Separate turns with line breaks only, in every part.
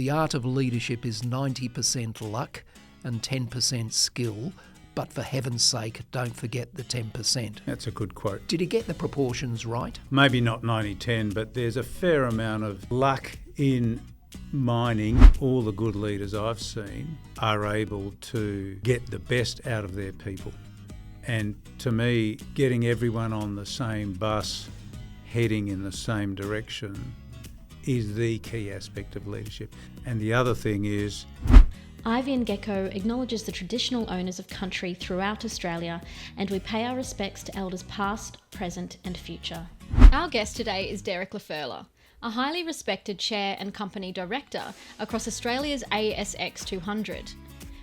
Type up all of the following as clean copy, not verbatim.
the art of leadership is 90% luck and 10% skill, but for heaven's sake, don't forget the 10%.
That's a good quote.
Did he get the proportions right?
Maybe not 90-10, but there's a fair amount of luck in mining. All the good leaders I've seen are able to get the best out of their people. And to me, getting everyone on the same bus, heading in the same direction, is the key aspect of leadership. And the other thing is,
Ivy and Gecko acknowledges the traditional owners of country throughout Australia, and we pay our respects to elders past, present and future.
Our guest today is Derek La Ferla, a highly respected chair and company director across Australia's ASX 200.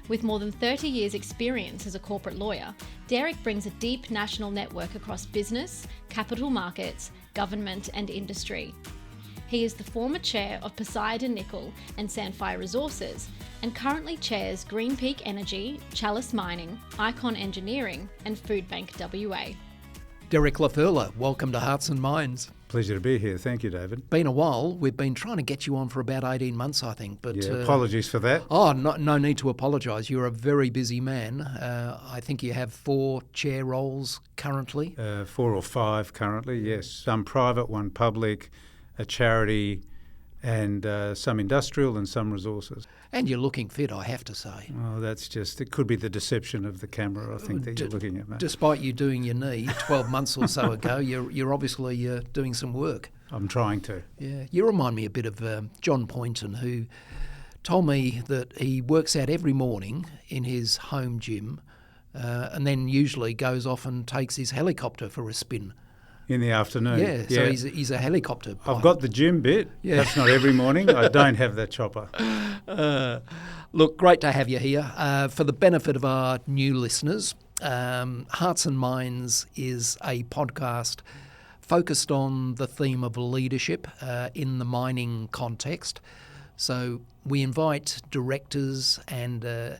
With more than 30 years' experience as a corporate lawyer, Derek brings a deep national network across business, capital markets, government and industry. He is the former chair of Poseidon Nickel and Sandfire Resources and currently chairs Greenpeak Energy, Chalice Mining, Icon Engineering and Foodbank WA.
Derek La Ferla, welcome to Hearts and Minds.
pleasure to be here. Thank you, David.
Been a while. We've been trying to get you on for about 18 months, I think. But
apologies for that.
Oh, no need to apologise. You're a very busy man. I think you have 4 chair roles currently.
4 or 5 currently, yes. Some private, one public, a charity, and some industrial and some resources.
And you're looking fit, I have to say.
Well, that's just, it could be the deception of the camera, I think, that you're looking at, mate.
Despite you doing your knee 12 months or so ago, you're obviously doing some work.
I'm trying to.
Yeah, you remind me a bit of John Poynton, who told me that he works out every morning in his home gym and then usually goes off and takes his helicopter for a spin.
In the afternoon.
Yeah, so he's a helicopter pilot.
I've got the gym bit. Yeah. That's not every morning. I don't have that chopper.
Look, great to have you here. For the benefit of our new listeners, Hearts and Minds is a podcast focused on the theme of leadership in the mining context. So we invite directors and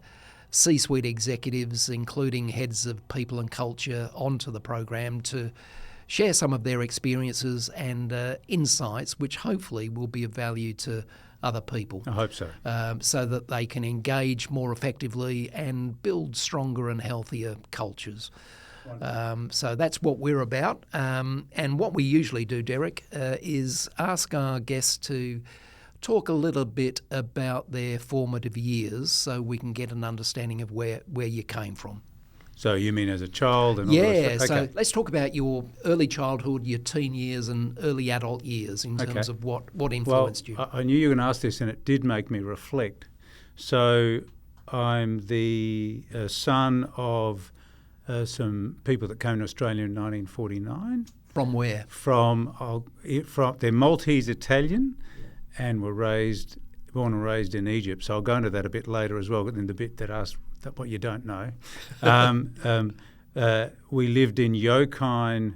C-suite executives, including heads of people and culture, onto the program to share some of their experiences and insights, which hopefully will be of value to other people.
I hope so.
So that they can engage more effectively and build stronger and healthier cultures. So that's what we're about. And what we usually do, Derek, is ask our guests to talk a little bit about their formative years so we can get an understanding of where you came from.
So you mean as a child? And all
yeah,
that? Okay.
So let's talk about your early childhood, your teen years and early adult years in terms of what influenced you.
I knew you were going to ask this and it did make me reflect. So I'm the son of some people that came to Australia in 1949.
From where?
From they're Maltese Italian and were born and raised in Egypt. So I'll go into that a bit later as well, but in the bit that asked what you don't know. We lived in Yokine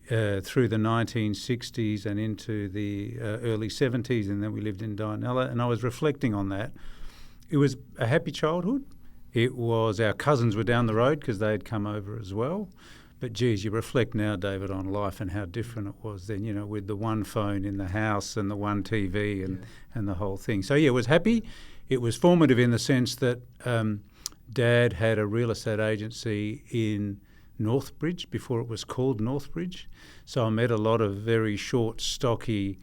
through the 1960s and into the early 70s, and then we lived in Dianella, and I was reflecting on that. It was a happy childhood. It was, our cousins were down the road because they had come over as well. But geez, you reflect now, David, on life and how different it was then, with the one phone in the house and the one TV and the whole thing. So yeah, it was happy. It was formative in the sense that Dad had a real estate agency in Northbridge before it was called Northbridge. So I met a lot of very short, stocky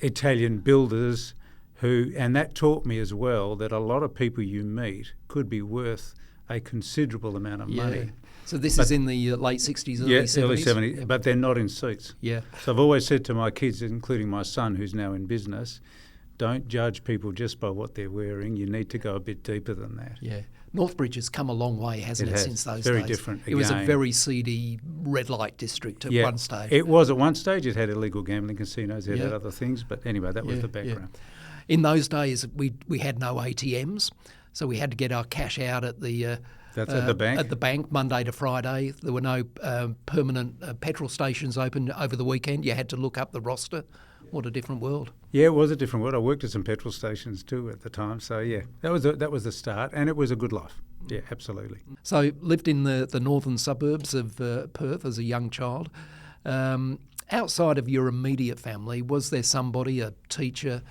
Italian builders and that taught me as well that a lot of people you meet could be worth a considerable amount of money.
So this is in the late 60s, early 70s?
Early 70s, yeah. But they're not in seats.
Yeah.
So I've always said to my kids, including my son who's now in business, don't judge people just by what they're wearing. You need to go a bit deeper than that.
Yeah. Northbridge has come a long way, hasn't it, since those days?
Very different again.
It was a very seedy red light district at one stage.
It was at one stage. It had illegal gambling casinos. It had other things. But anyway, that was the background.
Yeah. In those days, we had no ATMs, so we had to get our cash out at the...
That's at the bank?
At the bank, Monday to Friday. There were no permanent petrol stations open over the weekend. You had to look up the roster. What a different world.
Yeah, it was a different world. I worked at some petrol stations too at the time. So, yeah, that was the start, and it was a good life. Yeah, absolutely.
So lived in the northern suburbs of Perth as a young child. Outside of your immediate family, was there somebody, a teacher,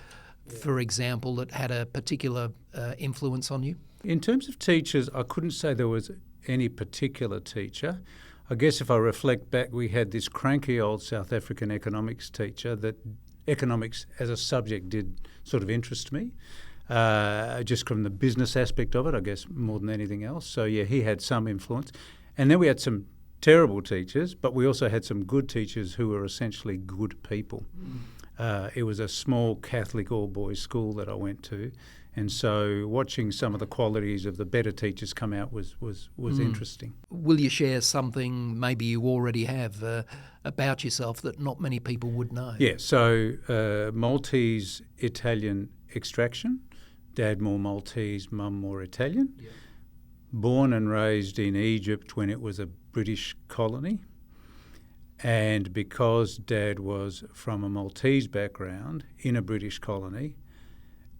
for example, that had a particular influence on you?
In terms of teachers, I couldn't say there was any particular teacher. I guess if I reflect back, we had this cranky old South African economics teacher that economics as a subject did sort of interest me, just from the business aspect of it, I guess, more than anything else. So, yeah, he had some influence. And then we had some terrible teachers, but we also had some good teachers who were essentially good people. It was a small Catholic all-boys school that I went to, and so watching some of the qualities of the better teachers come out was interesting.
Will you share something maybe you already have about yourself that not many people would know?
Yeah, so Maltese-Italian extraction, dad more Maltese, mum more Italian. Yeah. Born and raised in Egypt when it was a British colony. And because Dad was from a Maltese background in a British colony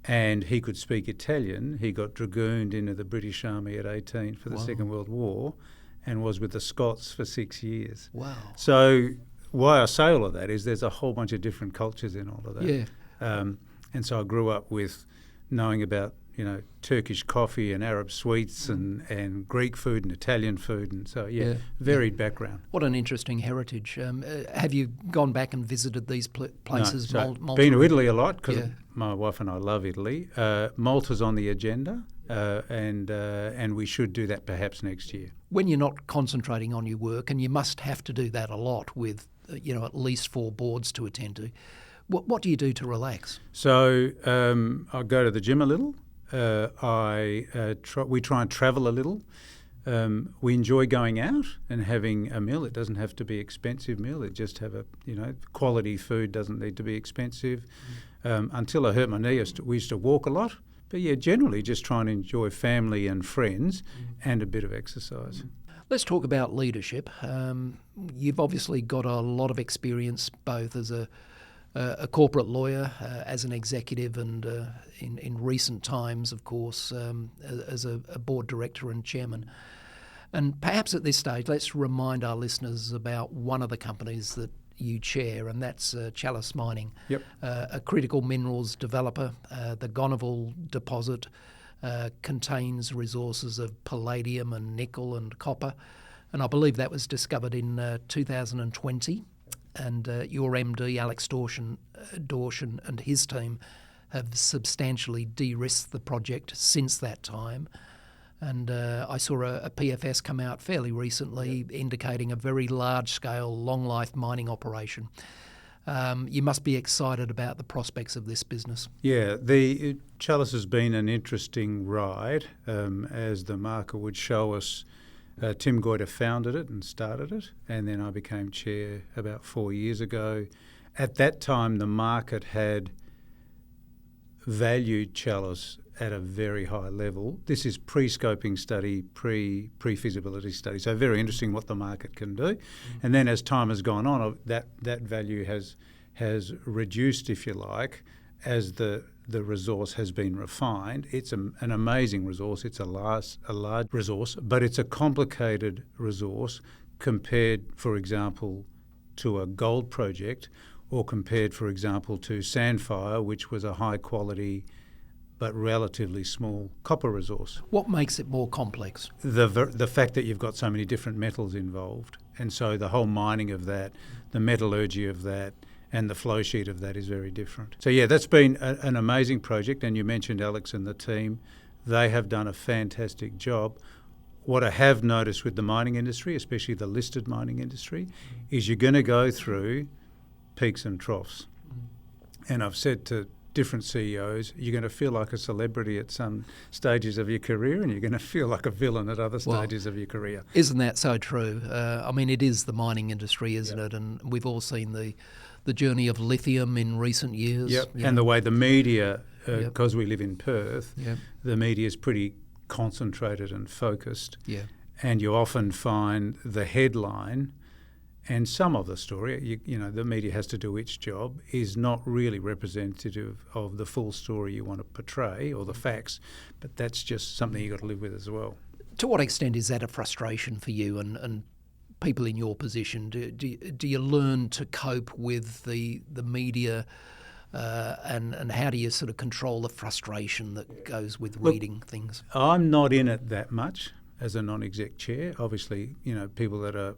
and he could speak Italian, he got dragooned into the British Army at 18 for the Second World War and was with the Scots for 6 years.
Wow.
So why I say all of that is there's a whole bunch of different cultures in all of that.
Yeah.
And so I grew up with knowing about, Turkish coffee and Arab sweets and Greek food and Italian food, and so varied background.
What an interesting heritage. Have you gone back and visited these places?
No, so
Malta?
Been to Italy a lot because my wife and I love Italy. Malta's on the agenda, and we should do that perhaps next year.
When you're not concentrating on your work, and you must have to do that a lot with at least 4 boards to attend to, what do you do to relax?
So I go to the gym a little. We try and travel a little. We enjoy going out and having a meal. It doesn't have to be expensive meal. It just have quality food doesn't need to be expensive. Until I hurt my knee, we used to walk a lot. But yeah, generally just try and enjoy family and friends and a bit of exercise.
Let's talk about leadership. You've obviously got a lot of experience both as a corporate lawyer, as an executive, and in recent times, of course, as a board director and chairman. And perhaps at this stage, let's remind our listeners about one of the companies that you chair, and that's Chalice Mining, a critical minerals developer. The Gonaville deposit contains resources of palladium and nickel and copper, and I believe that was discovered in 2020. And your MD, Alex Dawson, and his team have substantially de-risked the project since that time. And I saw a PFS come out fairly recently indicating a very large-scale, long-life mining operation. You must be excited about the prospects of this business.
Yeah, Chalice has been an interesting ride, as the market would show us. Tim Goyder founded it and started it, and then I became chair about 4 years ago. At that time, the market had valued Chalice at a very high level. This is pre-scoping study, pre-feasibility study, so very interesting what the market can do. And then as time has gone on, that value has reduced, if you like, as the resource has been refined. It's an amazing resource. It's a large resource, but it's a complicated resource compared, for example, to a gold project, or compared, for example, to Sandfire, which was a high quality but relatively small copper resource.
What makes it more complex?
The fact that you've got so many different metals involved, and so the whole mining of that, the metallurgy of that, and the flow sheet of that is very different. So yeah, that's been an amazing project, and you mentioned Alex and the team. They have done a fantastic job. What I have noticed with the mining industry, especially the listed mining industry, is you're going to go through peaks and troughs. And I've said to different CEOs, you're going to feel like a celebrity at some stages of your career, and you're going to feel like a villain at other stages of your career.
Isn't that so true? I mean, it is the mining industry, isn't it? And we've all seen the journey of lithium in recent years.
Yep. And the way the media, because we live in Perth, the media is pretty concentrated and focused.
Yeah.
And you often find the headline and some of the story, the media has to do its job, is not really representative of the full story you want to portray or the facts, but that's just something you've got to live with as well.
To what extent is that a frustration for you and people in your position? Do you learn to cope with the media and how do you sort of control the frustration that goes with reading things?
I'm not in it that much as a non-exec chair. Obviously, people that are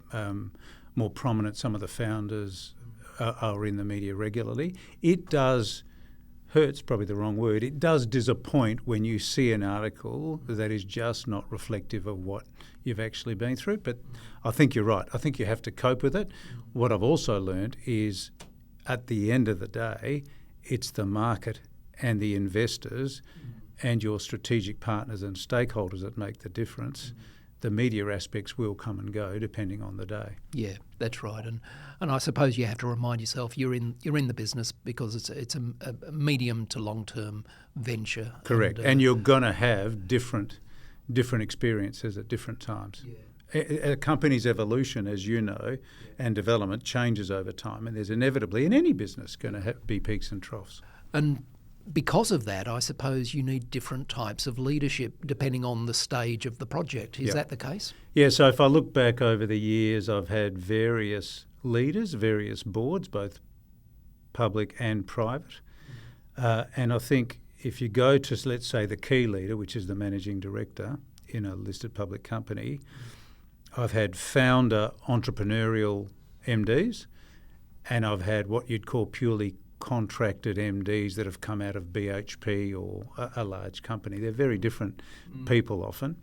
more prominent, some of the founders are in the media regularly. It does hurt's probably the wrong word. It does disappoint when you see an article that is just not reflective of what you've actually been through. But I think you're right. I think you have to cope with it. What I've also learned is at the end of the day, it's the market and the investors and your strategic partners and stakeholders that make the difference. The media aspects will come and go depending on the day.
Yeah, that's right. And I suppose you have to remind yourself you're in the business because it's a medium to long term venture.
Correct. And you're going to have different experiences at different times.
Yeah.
A company's evolution, as you know, and development changes over time, and there's inevitably in any business going to be peaks and troughs.
And because of that, I suppose you need different types of leadership depending on the stage of the project. Is that the case?
Yeah, so if I look back over the years, I've had various leaders, various boards, both public and private. And I think if you go to, let's say, the key leader, which is the managing director in a listed public company, I've had founder entrepreneurial MDs, and I've had what you'd call purely contracted MDs that have come out of BHP or a large company. They're very different people often.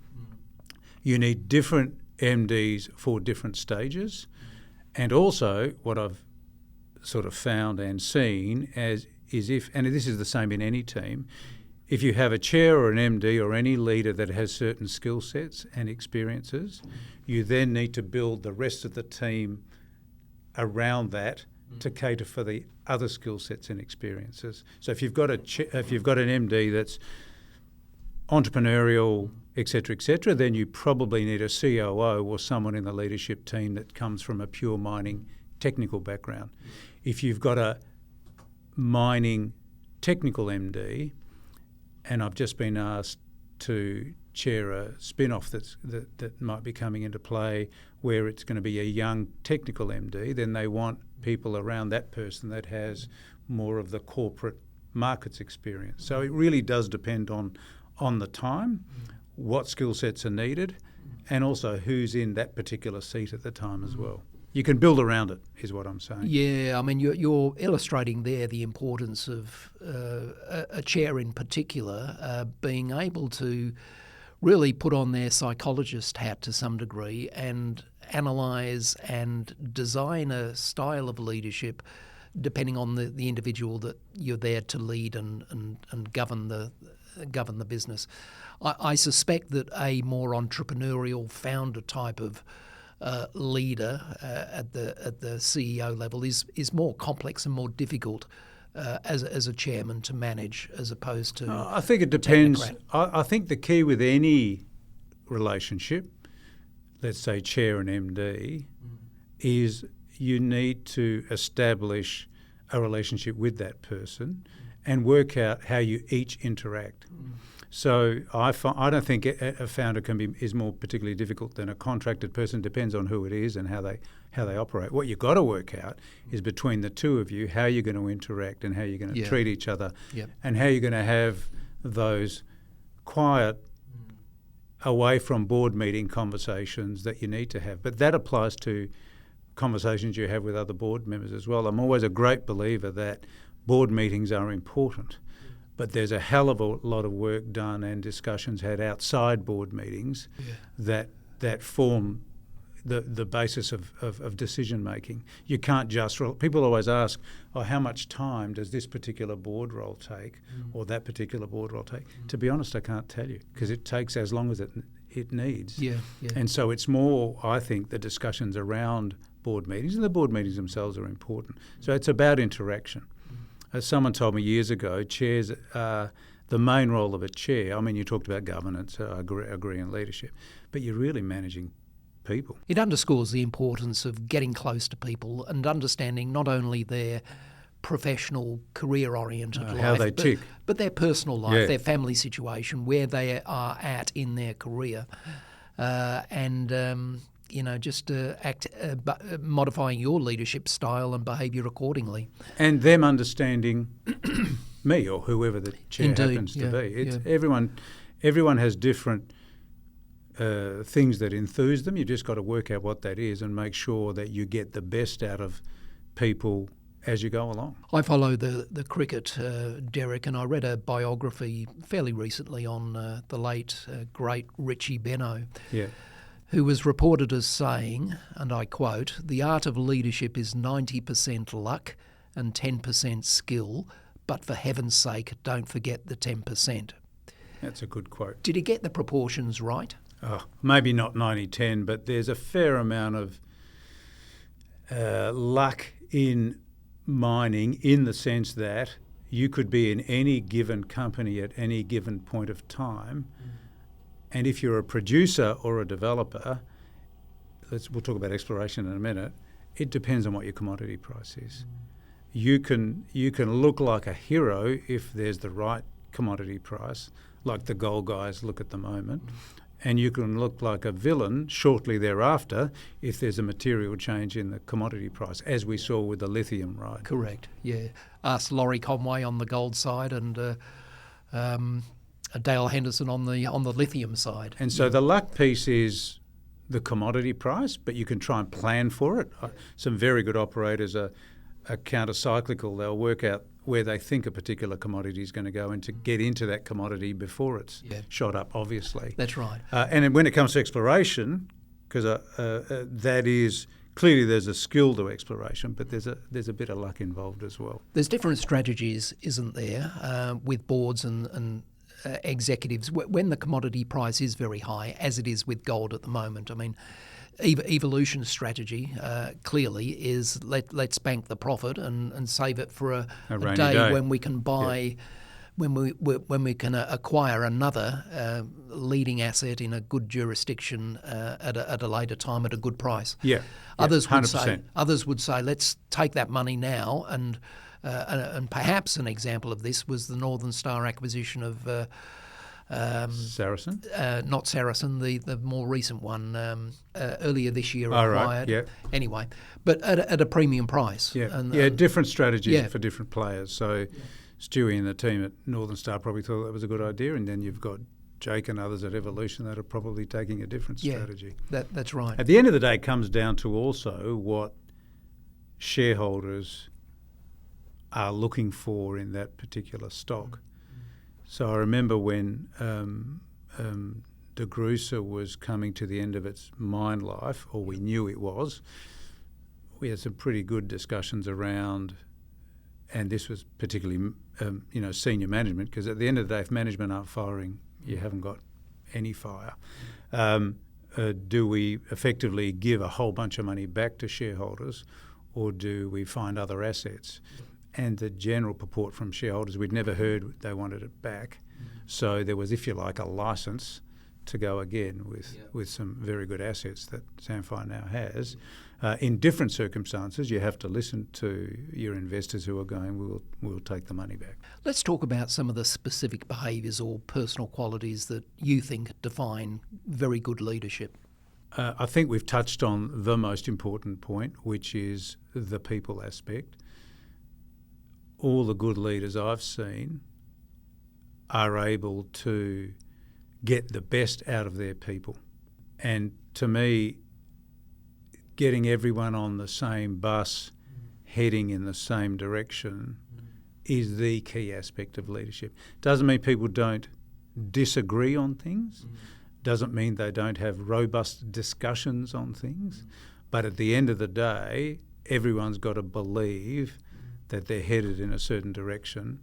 You need different MDs for different stages. And also what I've sort of found and seen is if, and this is the same in any team, if you have a chair or an MD or any leader that has certain skill sets and experiences, you then need to build the rest of the team around that to cater for the other skill sets and experiences. So if you've got an MD that's entrepreneurial, et cetera, then you probably need a COO or someone in the leadership team that comes from a pure mining technical background. If you've got a mining technical MD, and I've just been asked to chair a spin-off that might be coming into play where it's going to be a young technical MD, then they want people around that person that has more of the corporate markets experience. So it really does depend on the time, what skill sets are needed, and also who's in that particular seat at the time as well. You can build around it, is what I'm saying.
Yeah, I mean, you're illustrating there the importance of a chair in particular being able to really put on their psychologist hat to some degree and analyse and design a style of leadership depending on the individual that you're there to lead and govern the business. I suspect that a more entrepreneurial founder type of leader at the CEO level is more complex and more difficult as a chairman to manage as opposed to
I think it depends. I think the key with any relationship, let's say chair and MD, is you need to establish a relationship with that person and work out how you each interact. So I don't think a founder is more particularly difficult than a contracted person. Depends on who it is and how they operate. What you've got to work out is between the two of you how you're going to interact and how you're going to treat each other, and how you're going to have those quiet, away from board meeting conversations that you need to have. But that applies to conversations you have with other board members as well. I'm always a great believer that board meetings are important, but there's a hell of a lot of work done and discussions had outside board meetings that form the basis of decision making. You can't just people always ask, how much time does this particular board role take or that particular board role take? To be honest, I can't tell you because it takes as long as it needs. And so it's more, I think, the discussions around board meetings, and the board meetings themselves are important. So it's about interaction. As someone told me years ago, chairs are the main role of a chair. I mean, you talked about governance, I agree, and leadership, but you're really managing people.
It underscores the importance of getting close to people and understanding not only their professional, career-oriented life,
how they tick,
but their personal life, their family situation, where they are at in their career. just modifying your leadership style and behaviour accordingly.
And them understanding me or whoever the chair happens to be. Everyone has different things that enthuse them. You just got to work out what that is and make sure that you get the best out of people as you go along.
I follow the cricket, Derek, and I read a biography fairly recently on the late, great Richie Benaud, who was reported as saying, and I quote, "The art of leadership is 90% luck and 10% skill, but for heaven's sake, don't forget the 10%.
That's a good quote.
Did he get the proportions right?
Oh, maybe not 90-10, but there's a fair amount of luck in mining, in the sense that you could be in any given company at any given point of time, and if you're a producer or a developer, we'll talk about exploration in a minute, it depends on what your commodity price is. You can look like a hero if there's the right commodity price, like the gold guys look at the moment, and you can look like a villain shortly thereafter if there's a material change in the commodity price, as we saw with the lithium, right?
Correct, yeah. Ask Laurie Conway on the gold side and Dale Henderson on the lithium side.
And so the luck piece is the commodity price, but you can try and plan for it. Some very good operators are counter-cyclical. They'll work out where they think a particular commodity is going to go and to get into that commodity before it's shot up, obviously.
That's right.
And when it comes to exploration, because that is clearly there's a skill to exploration, but there's a bit of luck involved as well.
There's different strategies, isn't there, with boards and executives when the commodity price is very high, as it is with gold at the moment. I mean, evolution strategy clearly is let's bank the profit and save it for a day when we can buy, when we can acquire another leading asset in a good jurisdiction at a later time at a good price.
Yeah,
others
100%.
would say let's take that money now and perhaps an example of this was the Northern Star acquisition of.
Saracen?
Not Saracen, the more recent one, earlier this year
acquired.
Right,
yeah.
Anyway, but at a premium price.
Yeah, different strategies for different players. So Stewie and the team at Northern Star probably thought that was a good idea, and then you've got Jake and others at Evolution that are probably taking a different strategy.
That's right.
At the end of the day, it comes down to also what shareholders are looking for in that particular stock. So I remember when De Grusa was coming to the end of its mine life, or we knew it was, we had some pretty good discussions around, and this was particularly senior management, because at the end of the day, if management aren't firing, you haven't got any fire. Do we effectively give a whole bunch of money back to shareholders, or do we find other assets? And the general purport from shareholders, we'd never heard they wanted it back. So there was, if you like, a licence to go again with some very good assets that Sandfire now has. In different circumstances, you have to listen to your investors who are going, we'll take the money back.
Let's talk about some of the specific behaviours or personal qualities that you think define very good leadership.
I think we've touched on the most important point, which is the people aspect. All the good leaders I've seen are able to get the best out of their people. And to me, getting everyone on the same bus, heading in the same direction, is the key aspect of leadership. Doesn't mean people don't disagree on things, doesn't mean they don't have robust discussions on things, but at the end of the day, everyone's got to believe that they're headed in a certain direction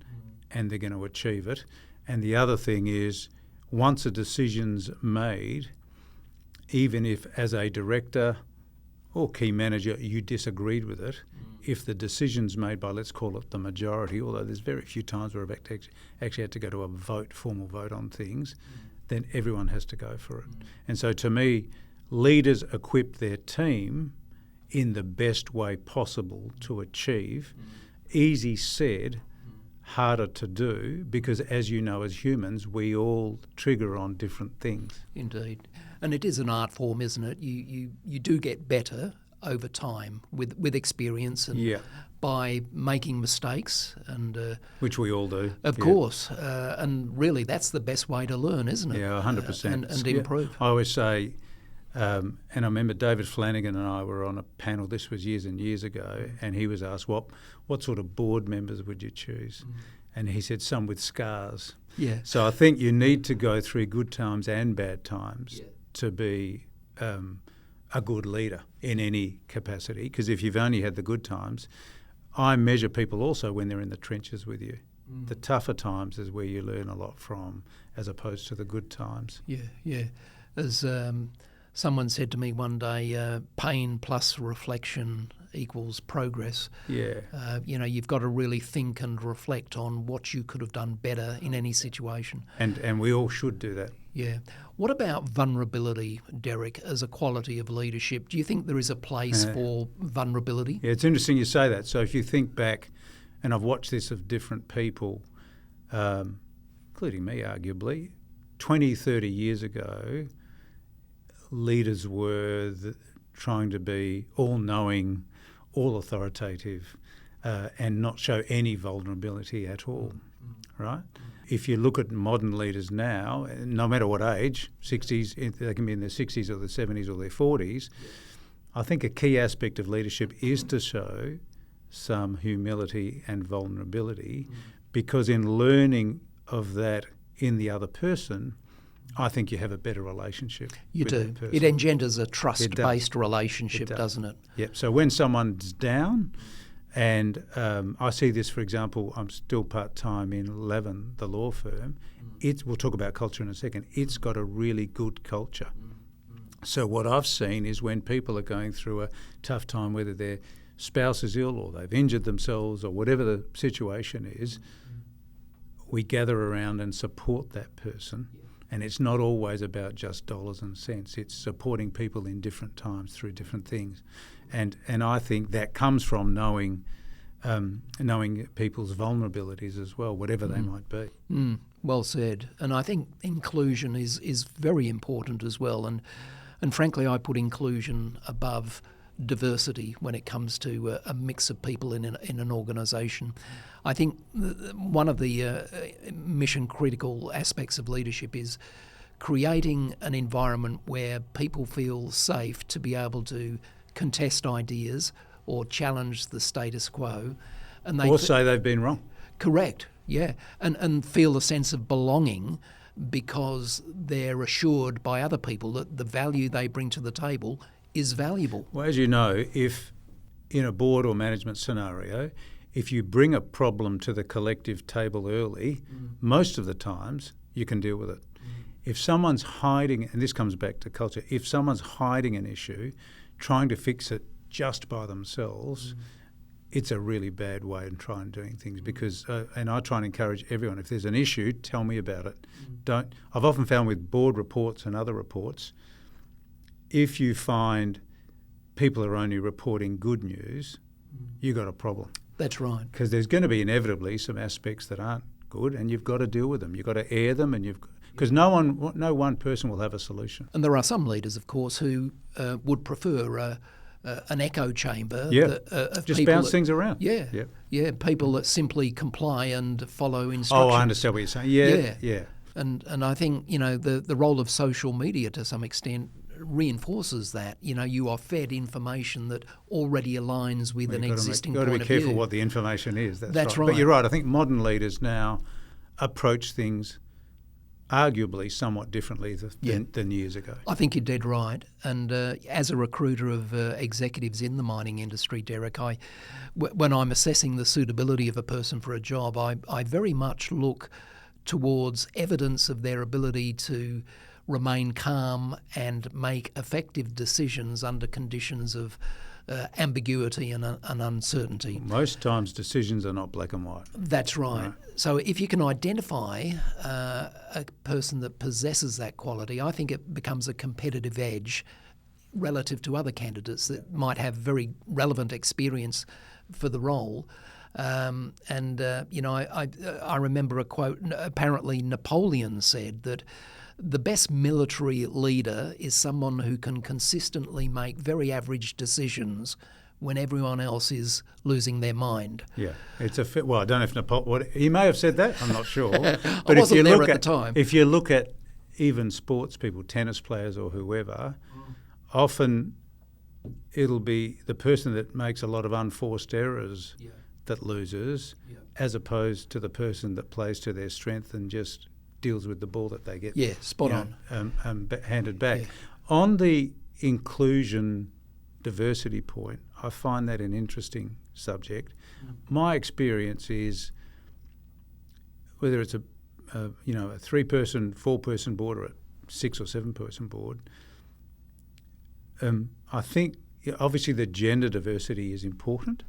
and they're going to achieve it. And the other thing is, once a decision's made, even if as a director or key manager you disagreed with it, if the decision's made by, let's call it the majority, although there's very few times where I've actually had to go to a formal vote on things, then everyone has to go for it. And so to me, leaders equip their team in the best way possible to achieve. Easy said, harder to do because, as you know, as humans, we all trigger on different things.
Indeed. And it is an art form, isn't it? You do get better over time with experience and by making mistakes. And
which we all do.
Of course. And really that's the best way to learn, isn't it?
Yeah, 100%.
And improve.
I always say, and I remember David Flanagan and I were on a panel, this was years and years ago, and he was asked, what sort of board members would you choose? And he said, some with scars.
Yeah.
So I think you need to go through good times and bad times to be a good leader in any capacity, because if you've only had the good times, I measure people also when they're in the trenches with you. The tougher times is where you learn a lot from, as opposed to the good times.
Yeah. As someone said to me one day, pain plus reflection equals progress.
Yeah.
You've got to really think and reflect on what you could have done better in any situation.
And we all should do that.
Yeah. What about vulnerability, Derek, as a quality of leadership? Do you think there is a place for vulnerability?
Yeah, it's interesting you say that. So if you think back, and I've watched this of different people, including me arguably, 20, 30 years ago, leaders were trying to be all-knowing, all authoritative, and not show any vulnerability at all, right? If you look at modern leaders now, no matter what age, 60s, they can be in their 60s or their 70s or their 40s, I think a key aspect of leadership is to show some humility and vulnerability, because in learning of that in the other person, I think you have a better relationship.
You
with
do.
that person.
It engenders a trust-based relationship, doesn't it?
Yep. So when someone's down, and I see this, for example, I'm still part-time in Levin, the law firm. We'll talk about culture in a second. It's got a really good culture. So what I've seen is when people are going through a tough time, whether their spouse is ill or they've injured themselves or whatever the situation is, we gather around and support that person. And it's not always about just dollars and cents. It's supporting people in different times through different things. And I think that comes from knowing people's vulnerabilities as well, whatever they might be.
Well said. And I think inclusion is very important as well. And frankly, I put inclusion above diversity when it comes to a mix of people in an organisation. I think one of the mission critical aspects of leadership is creating an environment where people feel safe to be able to contest ideas or challenge the status quo. And
or say they've been wrong.
Correct, yeah. And feel a sense of belonging because they're assured by other people that the value they bring to the table is valuable.
Well, as you know, if in a board or management scenario, if you bring a problem to the collective table early, most of the times you can deal with it. If someone's hiding, and this comes back to culture, if someone's hiding an issue, trying to fix it just by themselves, it's a really bad way of trying doing things because, and I try and encourage everyone, if there's an issue, tell me about it. I've often found with board reports and other reports, if you find people are only reporting good news, you've got a problem.
That's right.
Because there's going to be inevitably some aspects that aren't good and you've got to deal with them. You've got to air them because no one person will have a solution.
And there are some leaders, of course, who would prefer an echo chamber. Of
just bounce things around.
Yeah, people that simply comply and follow instructions.
Oh, I understand what you're saying. Yeah.
And I think, the role of social media to some extent reinforces that. You are fed information that already aligns with an existing point of view.
You've got to be careful what the information is.
That's right.
But you're right. I think modern leaders now approach things arguably somewhat differently than years ago.
I think you're dead right. And as a recruiter of executives in the mining industry, Derek, when I'm assessing the suitability of a person for a job, I very much look towards evidence of their ability to remain calm and make effective decisions under conditions of ambiguity and uncertainty.
Most times decisions are not black and white.
That's right. So if you can identify a person that possesses that quality, I think it becomes a competitive edge relative to other candidates that might have very relevant experience for the role. I remember a quote. Apparently, Napoleon said that the best military leader is someone who can consistently make very average decisions when everyone else is losing their mind.
Yeah, it's a well. I don't know if Napoleon. He may have said that. I'm not sure. But
I wasn't there at the time.
If you look at even sports people, tennis players or whoever, often it'll be the person that makes a lot of unforced errors that loses, as opposed to the person that plays to their strength and just deals with the ball that they get.
Yeah, spot on.
Handed back.
Yeah.
On the inclusion diversity point, I find that an interesting subject. My experience is, whether it's a 3-person, 4-person board or a 6 or 7-person board, I think obviously the gender diversity is important,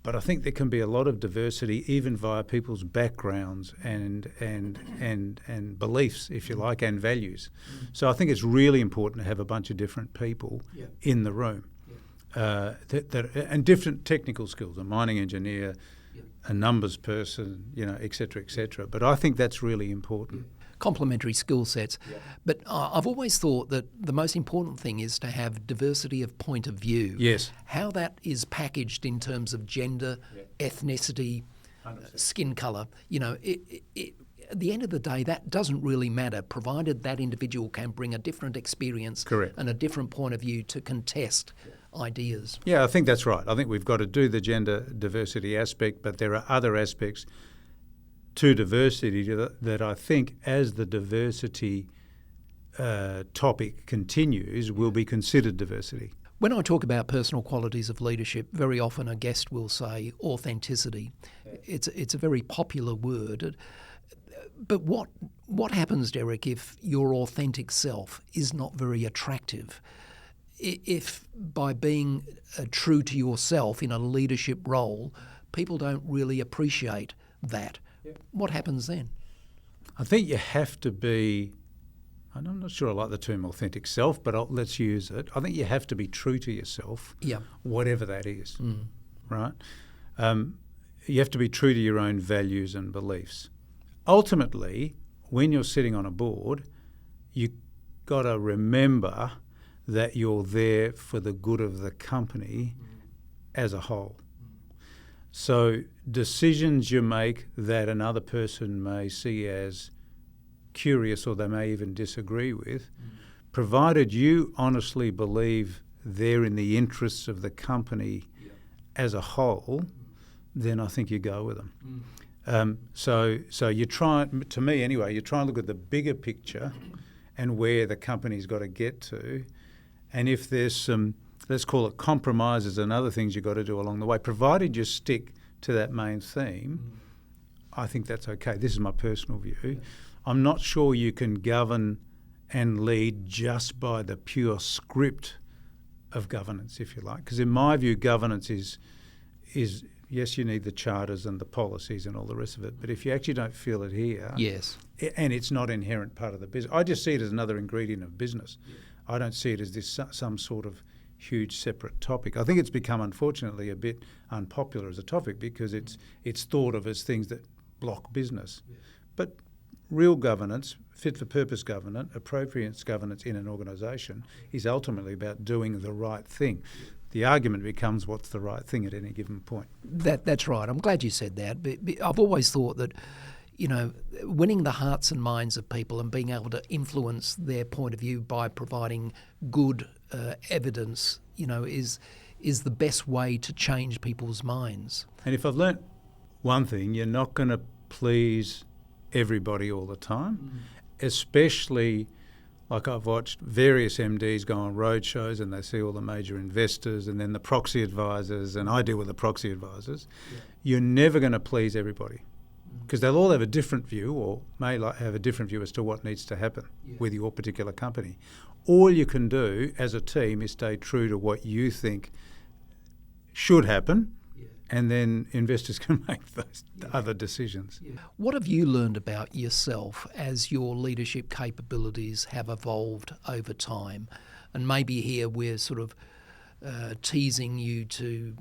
but I think there can be a lot of diversity even via people's backgrounds and beliefs, if you like, and values. So I think it's really important to have a bunch of different people in the room. And different technical skills, a mining engineer, a numbers person, et cetera, et cetera. But I think that's really important.
Complementary skill sets. But I've always thought that the most important thing is to have diversity of point of view.
Yes.
How that is packaged in terms of gender, ethnicity, skin colour, at the end of the day, that doesn't really matter, provided that individual can bring a different experience
Correct.
and a different point of view to contest ideas.
Yeah, I think that's right. I think we've got to do the gender diversity aspect, but there are other aspects to diversity that I think, as the diversity topic continues, will be considered diversity.
When I talk about personal qualities of leadership, very often a guest will say authenticity. It's a very popular word. But what happens, Derek, if your authentic self is not very attractive? If by being true to yourself in a leadership role, people don't really appreciate that, what happens then?
I think you have to be, and I'm not sure I like the term authentic self, but let's use it. I think you have to be true to yourself, whatever that is, right? You have to be true to your own values and beliefs. Ultimately, when you're sitting on a board, you've got to remember that you're there for the good of the company as a whole. So decisions you make that another person may see as curious or they may even disagree with, provided you honestly believe they're in the interests of the company as a whole, then I think you go with them. So you try, to me anyway, you try and look at the bigger picture and where the company's got to get to. And if there's some, let's call it compromises and other things you've got to do along the way, provided you stick to that main theme, I think that's okay. This is my personal view. I'm not sure you can govern and lead just by the pure script of governance, if you like. Because in my view, governance is yes, you need the charters and the policies and all the rest of it, but if you actually don't feel it here, and it's not inherent part of the business, I just see it as another ingredient of business. I don't see it as this some sort of huge separate topic. I think it's become, unfortunately, a bit unpopular as a topic because it's thought of as things that block business. But real governance, fit-for-purpose governance, appropriate governance in an organisation is ultimately about doing the right thing. The argument becomes what's the right thing at any given point.
That's right. I'm glad you said that. But I've always thought that, winning the hearts and minds of people and being able to influence their point of view by providing good evidence, is the best way to change people's minds.
And if I've learnt one thing, you're not going to please everybody all the time, especially like I've watched various MDs go on road shows and they see all the major investors and then the proxy advisors, and I deal with the proxy advisors. You're never going to please everybody because they'll all have a different view or may have a different view as to what needs to happen with your particular company. All you can do as a team is stay true to what you think should happen, and then investors can make those other decisions.
What have you learned about yourself as your leadership capabilities have evolved over time? And maybe here we're sort of teasing you to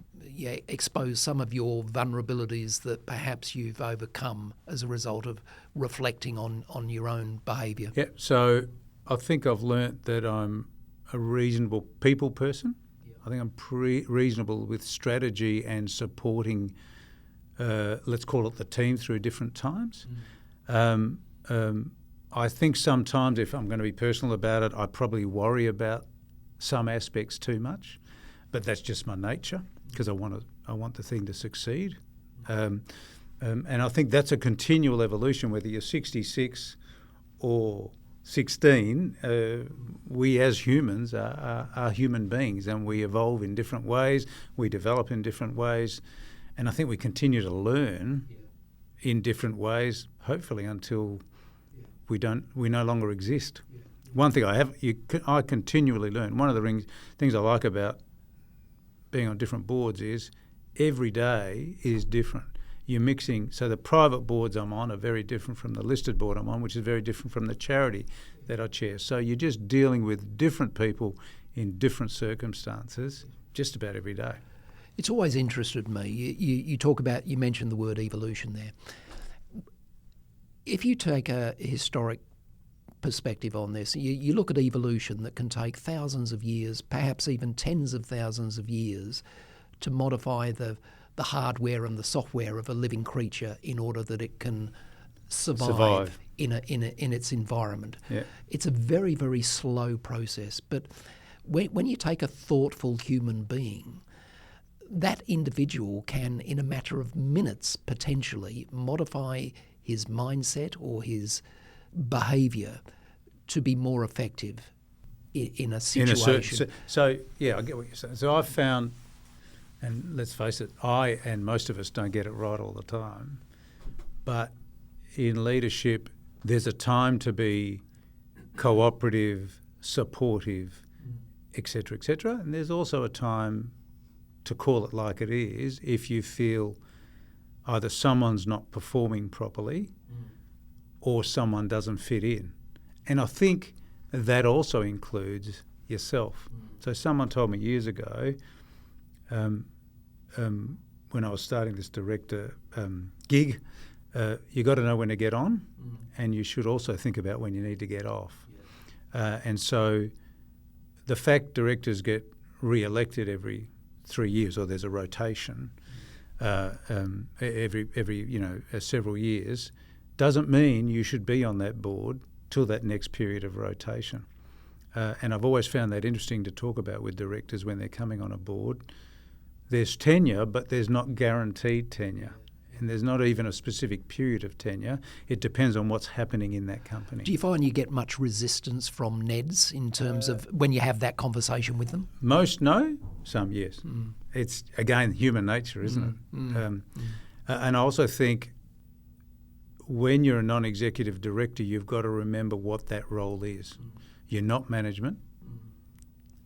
expose some of your vulnerabilities that perhaps you've overcome as a result of reflecting on your own behaviour?
Yeah, so I think I've learnt that I'm a reasonable people person. Yeah. I think I'm reasonable with strategy and supporting, let's call it the team, through different times. I think sometimes, if I'm going to be personal about it, I probably worry about some aspects too much, but that's just my nature because I want the thing to succeed. And I think that's a continual evolution, whether you're 66 or 16. We as humans are human beings, and we evolve in different ways, we develop in different ways, and I think we continue to learn in different ways, hopefully until we no longer exist. One thing I continually learn. One of the things I like about being on different boards is every day is different. You're mixing, so the private boards I'm on are very different from the listed board I'm on, which is very different from the charity that I chair. So you're just dealing with different people in different circumstances just about every day.
It's always interested me. You mentioned the word evolution there. If you take a historic perspective on this, you look at evolution that can take thousands of years, perhaps even tens of thousands of years, to modify the hardware and the software of a living creature in order that it can survive. In its environment. Yeah. It's a very, very slow process. But when you take a thoughtful human being, that individual can, in a matter of minutes, potentially modify his mindset or his behaviour to be more effective in a situation.
So I get what you're saying. So I've found, and let's face it, I and most of us don't get it right all the time, but in leadership, there's a time to be cooperative, supportive, etc., etc., and there's also a time to call it like it is if you feel either someone's not performing properly or someone doesn't fit in. And I think that also includes yourself. So someone told me years ago, when I was starting this director gig, you got to know when to get on, and you should also think about when you need to get off. And so the fact directors get re-elected every 3 years, or there's a rotation every several years, doesn't mean you should be on that board till that next period of rotation. And I've always found that interesting to talk about with directors when they're coming on a board. There's tenure, but there's not guaranteed tenure. And there's not even a specific period of tenure. It depends on what's happening in that company.
Do you find you get much resistance from NEDs in terms of when you have that conversation with them?
Most no, some yes. It's, again, human nature, isn't it? And I also think when you're a non-executive director, you've got to remember what that role is. You're not management.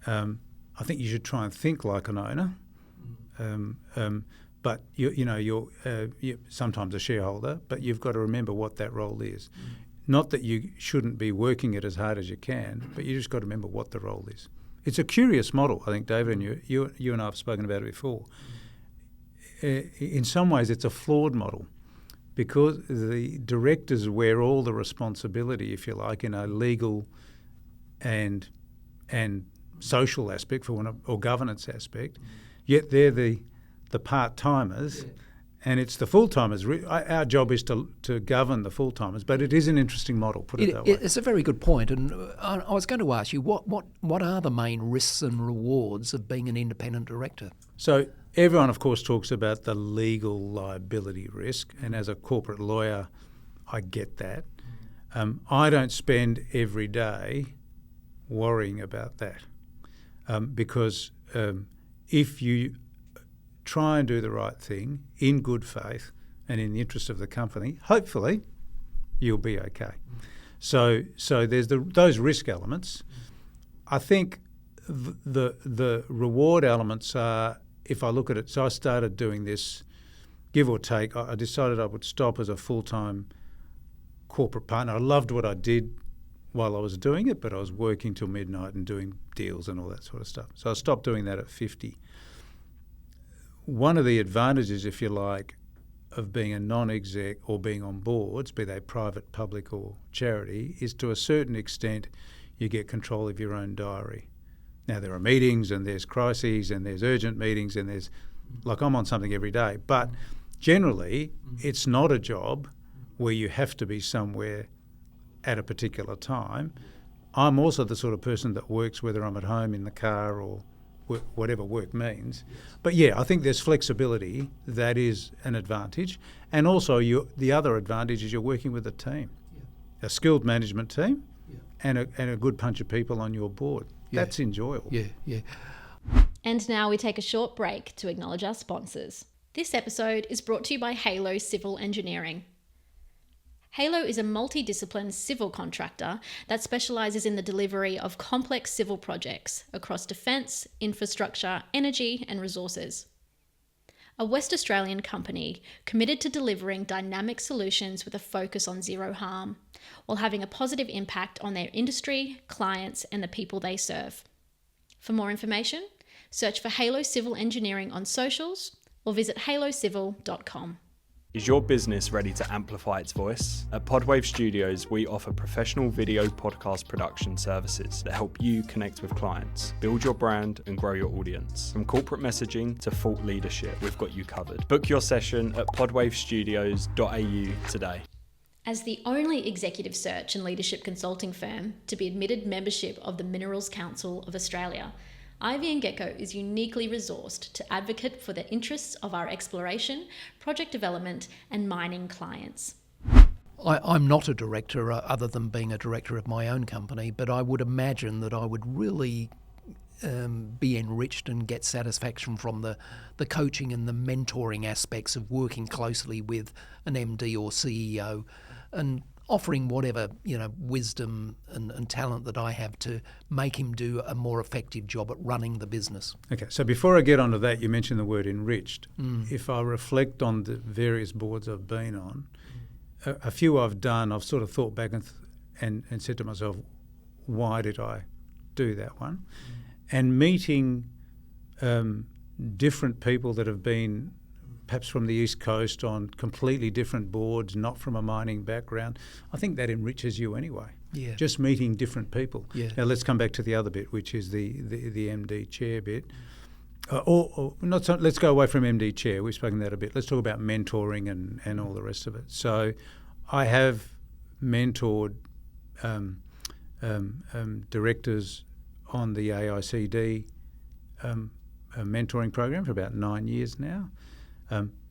I think you should try and think like an owner. But you're sometimes a shareholder, but you've got to remember what that role is. Not that you shouldn't be working it as hard as you can, but you just got to remember what the role is. It's a curious model, I think, David, and you and I have spoken about it before. In some ways, it's a flawed model because the directors wear all the responsibility, if you like, in a legal and social aspect or governance aspect, yet they're the part-timers, and it's the full-timers. Our job is to govern the full-timers, but it is an interesting model, put it that way.
It's a very good point, and I was going to ask you, what are the main risks and rewards of being an independent director?
So everyone, of course, talks about the legal liability risk, and as a corporate lawyer, I get that. I don't spend every day worrying about that because if you try and do the right thing in good faith and in the interest of the company, hopefully you'll be okay. So there's those risk elements. I think the reward elements are, if I look at it, so I started doing this, give or take, I decided I would stop as a full-time corporate partner. I loved what I did while I was doing it, but I was working till midnight and doing deals and all that sort of stuff. So I stopped doing that at 50. One of the advantages, if you like, of being a non-exec or being on boards, be they private, public or charity, is to a certain extent you get control of your own diary. Now there are meetings and there's crises and there's urgent meetings and there's, like I'm on something every day, but generally it's not a job where you have to be somewhere at a particular time. I'm also the sort of person that works whether I'm at home, in the car or whatever work means. But yeah, I think there's flexibility. That is an advantage. And also the other advantage is you're working with a team, a skilled management team and a good bunch of people on your board. That's enjoyable.
Yeah.
And now we take a short break to acknowledge our sponsors. This episode is brought to you by Halo Civil Engineering. Halo is a multidiscipline civil contractor that specialises in the delivery of complex civil projects across defence, infrastructure, energy and resources. A West Australian company committed to delivering dynamic solutions with a focus on zero harm, while having a positive impact on their industry, clients and the people they serve. For more information, search for Halo Civil Engineering on socials or visit halocivil.com.
Is your business ready to amplify its voice? At Podwave Studios, we offer professional video podcast production services that help you connect with clients, build your brand and grow your audience. From corporate messaging to thought leadership, we've got you covered. Book your session at podwavestudios.au today.
As the only executive search and leadership consulting firm to be admitted membership of the Minerals Council of Australia, Ivy & Gecko is uniquely resourced to advocate for the interests of our exploration, project development and mining clients.
I'm not a director other than being a director of my own company, but I would imagine that I would really be enriched and get satisfaction from the coaching and the mentoring aspects of working closely with an MD or CEO and offering whatever wisdom and talent that I have to make him do a more effective job at running the business.
Okay, so before I get onto that, you mentioned the word enriched. If I reflect on the various boards I've been on, a few I've done, I've sort of thought back and said to myself, why did I do that one? And meeting different people that have been perhaps from the East Coast on completely different boards, not from a mining background, I think that enriches you anyway.
Yeah.
Just meeting different people.
Yeah.
Now let's come back to the other bit, which is the MD chair bit. Let's go away from MD chair. We've spoken that a bit. Let's talk about mentoring and all the rest of it. So I have mentored directors on the AICD mentoring program for about 9 years now.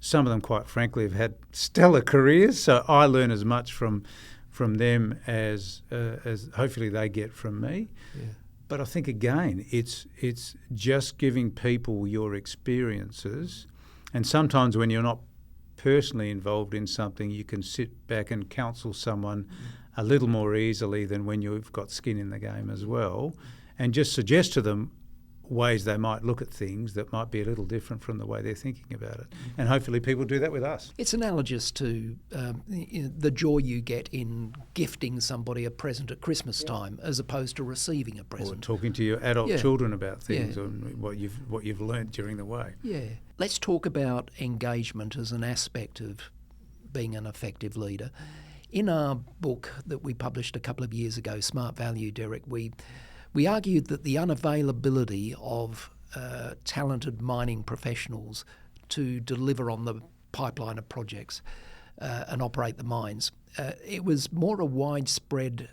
Some of them, quite frankly, have had stellar careers, so I learn as much from them as hopefully they get from me.
Yeah.
But I think, again, it's just giving people your experiences, and sometimes when you're not personally involved in something, you can sit back and counsel someone a little more easily than when you've got skin in the game as well, and just suggest to them ways they might look at things that might be a little different from the way they're thinking about it. And hopefully people do that with us.
It's analogous to the joy you get in gifting somebody a present at Christmas time as opposed to receiving a present.
Or talking to your adult children about things and what you've learnt during the way.
Yeah. Let's talk about engagement as an aspect of being an effective leader. In our book that we published a couple of years ago, Smart Value, Derek, we argued that the unavailability of talented mining professionals to deliver on the pipeline of projects and operate the mines, it was more a widespread,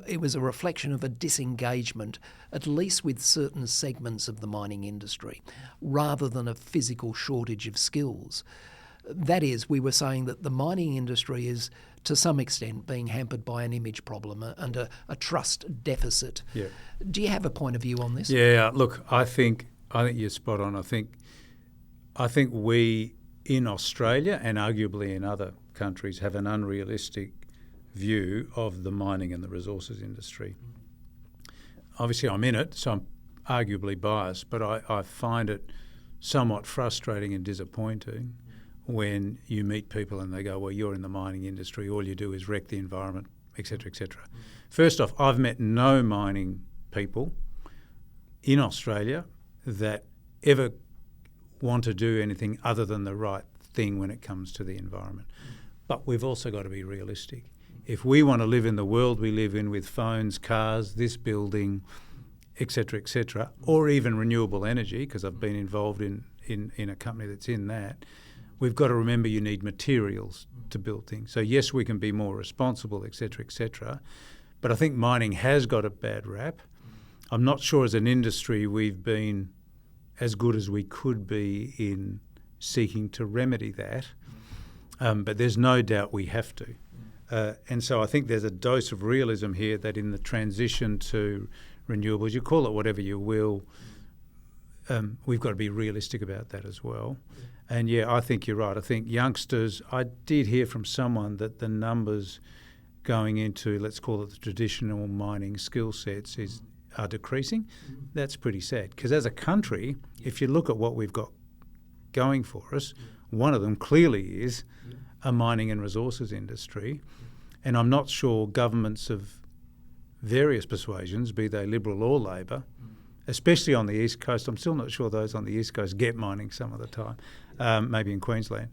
it was a reflection of a disengagement, at least with certain segments of the mining industry, rather than a physical shortage of skills. That is, we were saying that the mining industry is, to some extent, being hampered by an image problem and a trust deficit.
Yeah.
Do you have a point of view on this?
Yeah, look, I think you're spot on. I think we in Australia and arguably in other countries have an unrealistic view of the mining and the resources industry. Obviously, I'm in it, so I'm arguably biased, but I find it somewhat frustrating and disappointing when you meet people and they go, well, you're in the mining industry, all you do is wreck the environment etc., etc. First off, I've met no mining people in Australia that ever want to do anything other than the right thing when it comes to the environment. But we've also got to be realistic. If we want to live in the world we live in with phones, cars, this building, etc., or even renewable energy, because I've been involved in a company that's in that, we've got to remember you need materials to build things. So yes, we can be more responsible, etc., but I think mining has got a bad rap. I'm not sure as an industry we've been as good as we could be in seeking to remedy that, but there's no doubt we have to. And so I think there's a dose of realism here that in the transition to renewables, you call it whatever you will, we've got to be realistic about that as well. And yeah, I think you're right. I think youngsters, I did hear from someone that the numbers going into, let's call it the traditional mining skill sets, are decreasing. That's pretty sad. Because as a country, if you look at what we've got going for us, one of them clearly is a mining and resources industry. And I'm not sure governments of various persuasions, be they Liberal or Labor, especially on the East Coast, I'm still not sure those on the East Coast get mining some of the time, maybe in Queensland,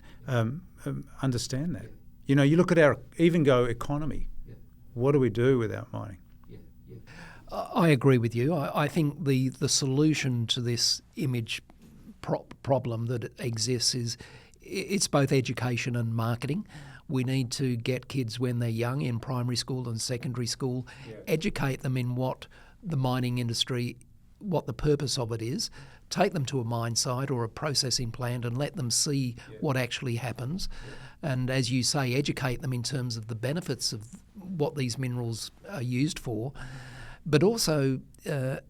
understand that. You know, you look at our economy. What do we do without mining?
I agree with you. I think the solution to this image problem that exists is it's both education and marketing. We need to get kids when they're young in primary school and secondary school, educate them in what the mining industry, what the purpose of it is, take them to a mine site or a processing plant and let them see what actually happens. And as you say, educate them in terms of the benefits of what these minerals are used for, but also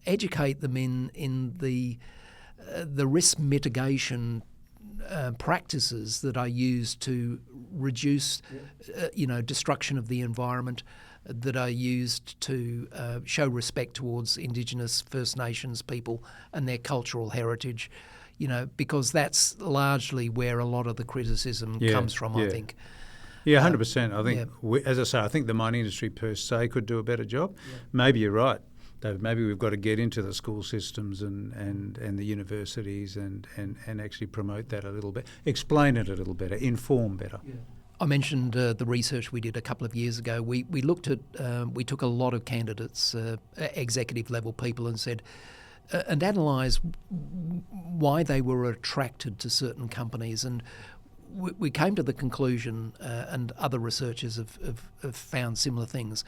educate them in the risk mitigation practices that are used to reduce, destruction of the environment, that are used to show respect towards Indigenous First Nations people and their cultural heritage, because that's largely where a lot of the criticism comes from, I think.
Yeah, 100%. I think, as I say, I think the mining industry per se could do a better job. Maybe you're right, David. Maybe we've got to get into the school systems and the universities and actually promote that a little bit, explain it a little better, inform better. Yeah.
I mentioned the research we did a couple of years ago. We looked at, we took a lot of candidates, executive level people, and said, and analysed why they were attracted to certain companies. And we came to the conclusion, and other researchers have found similar things,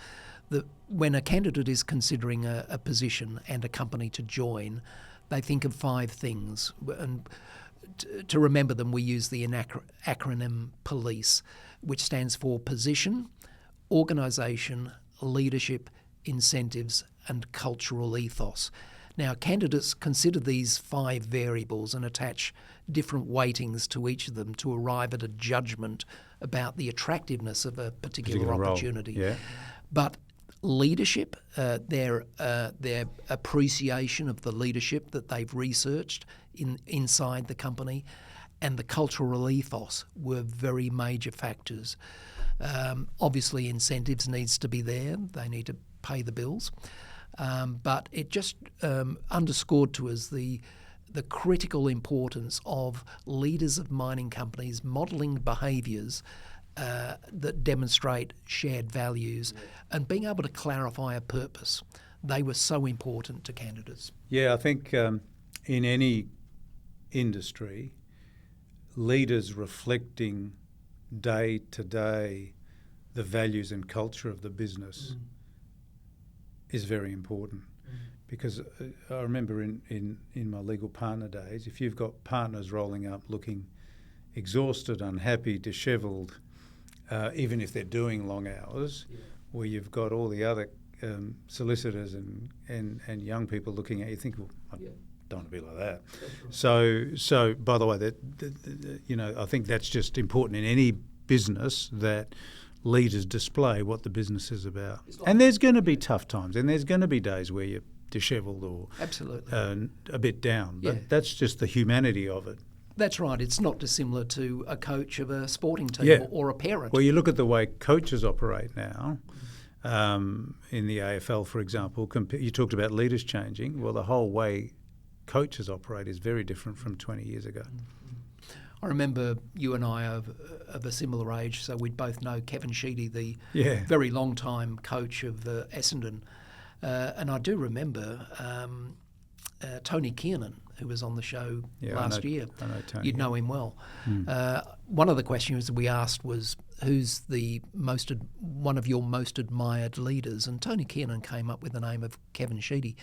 that when a candidate is considering a position and a company to join, they think of 5 things. And to remember them, we use the acronym POLICE, which stands for position, organisation, leadership, incentives, and cultural ethos. Now, candidates consider these 5 variables and attach different weightings to each of them to arrive at a judgment about the attractiveness of a particular opportunity.
Yeah.
But leadership, their appreciation of the leadership that they've researched inside the company, and the cultural ethos were very major factors. Obviously, incentives needs to be there. They need to pay the bills. But it just underscored to us the critical importance of leaders of mining companies modelling behaviours that demonstrate shared values and being able to clarify a purpose. They were so important to candidates.
Yeah, I think in any industry, leaders reflecting day to day the values and culture of the business is very important. Because I remember in my legal partner days, if you've got partners rolling up looking exhausted, unhappy, dishevelled, even if they're doing long hours, where you've got all the other solicitors and young people looking at you, think, well, I don't want to be like that. So by the way, I think that's just important in any business, that leaders display what the business is about. And there's going to be tough times, and there's going to be days where you're dishevelled or
absolutely
a bit down, but that's just the humanity of it.
That's right. It's not dissimilar to a coach of a sporting team or a parent.
Well, you look at the way coaches operate now. in the AFL, for example. You talked about leaders changing. Well, the whole way coaches operate is very different from 20 years ago.
I remember you and I are of a similar age, so we'd both know Kevin Sheedy, the very long-time coach of Essendon. And I do remember Tony Kiernan, who was on the show last year.
I know Tony.
You'd know him well. One of the questions that we asked was, who's one of your most admired leaders? And Tony Kiernan came up with the name of Kevin Sheedy.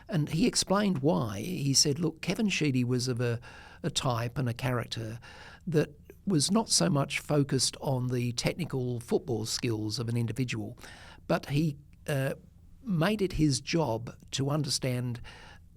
And he explained why. He said, look, Kevin Sheedy was of a type and a character that was not so much focused on the technical football skills of an individual, but he made it his job to understand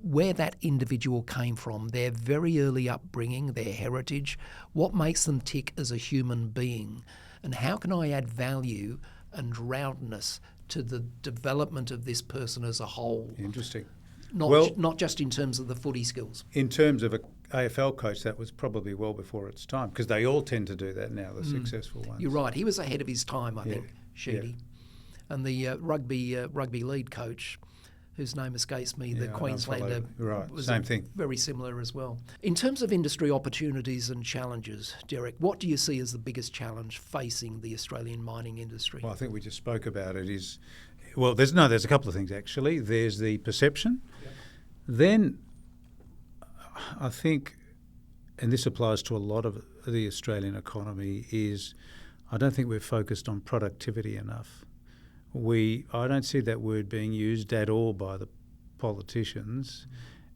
where that individual came from, their very early upbringing, their heritage, what makes them tick as a human being, and how can I add value and roundness to the development of this person as a whole.
Interesting.
Not just in terms of the footy skills.
In terms of an AFL coach, that was probably well before its time, because they all tend to do that now, the successful ones.
You're right. He was ahead of his time, I think, Sheedy. Yeah. And the rugby lead coach, whose name escapes me, the Queenslander, was
same thing.
Very similar as well. In terms of industry opportunities and challenges, Derek, what do you see as the biggest challenge facing the Australian mining industry?
Well, I think we just spoke about it. There's a couple of things actually. There's the perception. Yep. Then I think, and this applies to a lot of the Australian economy, is I don't think we're focused on productivity enough. I don't see that word being used at all by the politicians,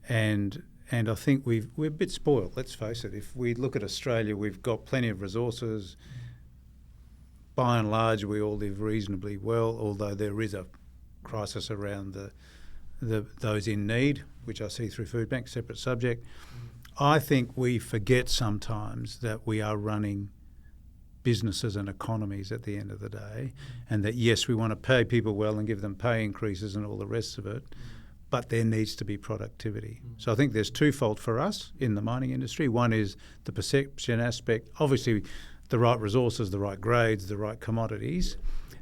and I think we're a bit spoiled. Let's face it. If we look at Australia, we've got plenty of resources. By and large, we all live reasonably well, although there is a crisis around those in need, which I see through Foodbank, separate subject. I think we forget sometimes that we are running businesses and economies at the end of the day, and that, yes, we want to pay people well and give them pay increases and all the rest of it, but there needs to be productivity. So I think there's twofold for us in the mining industry. One is the perception aspect, obviously the right resources, the right grades, the right commodities,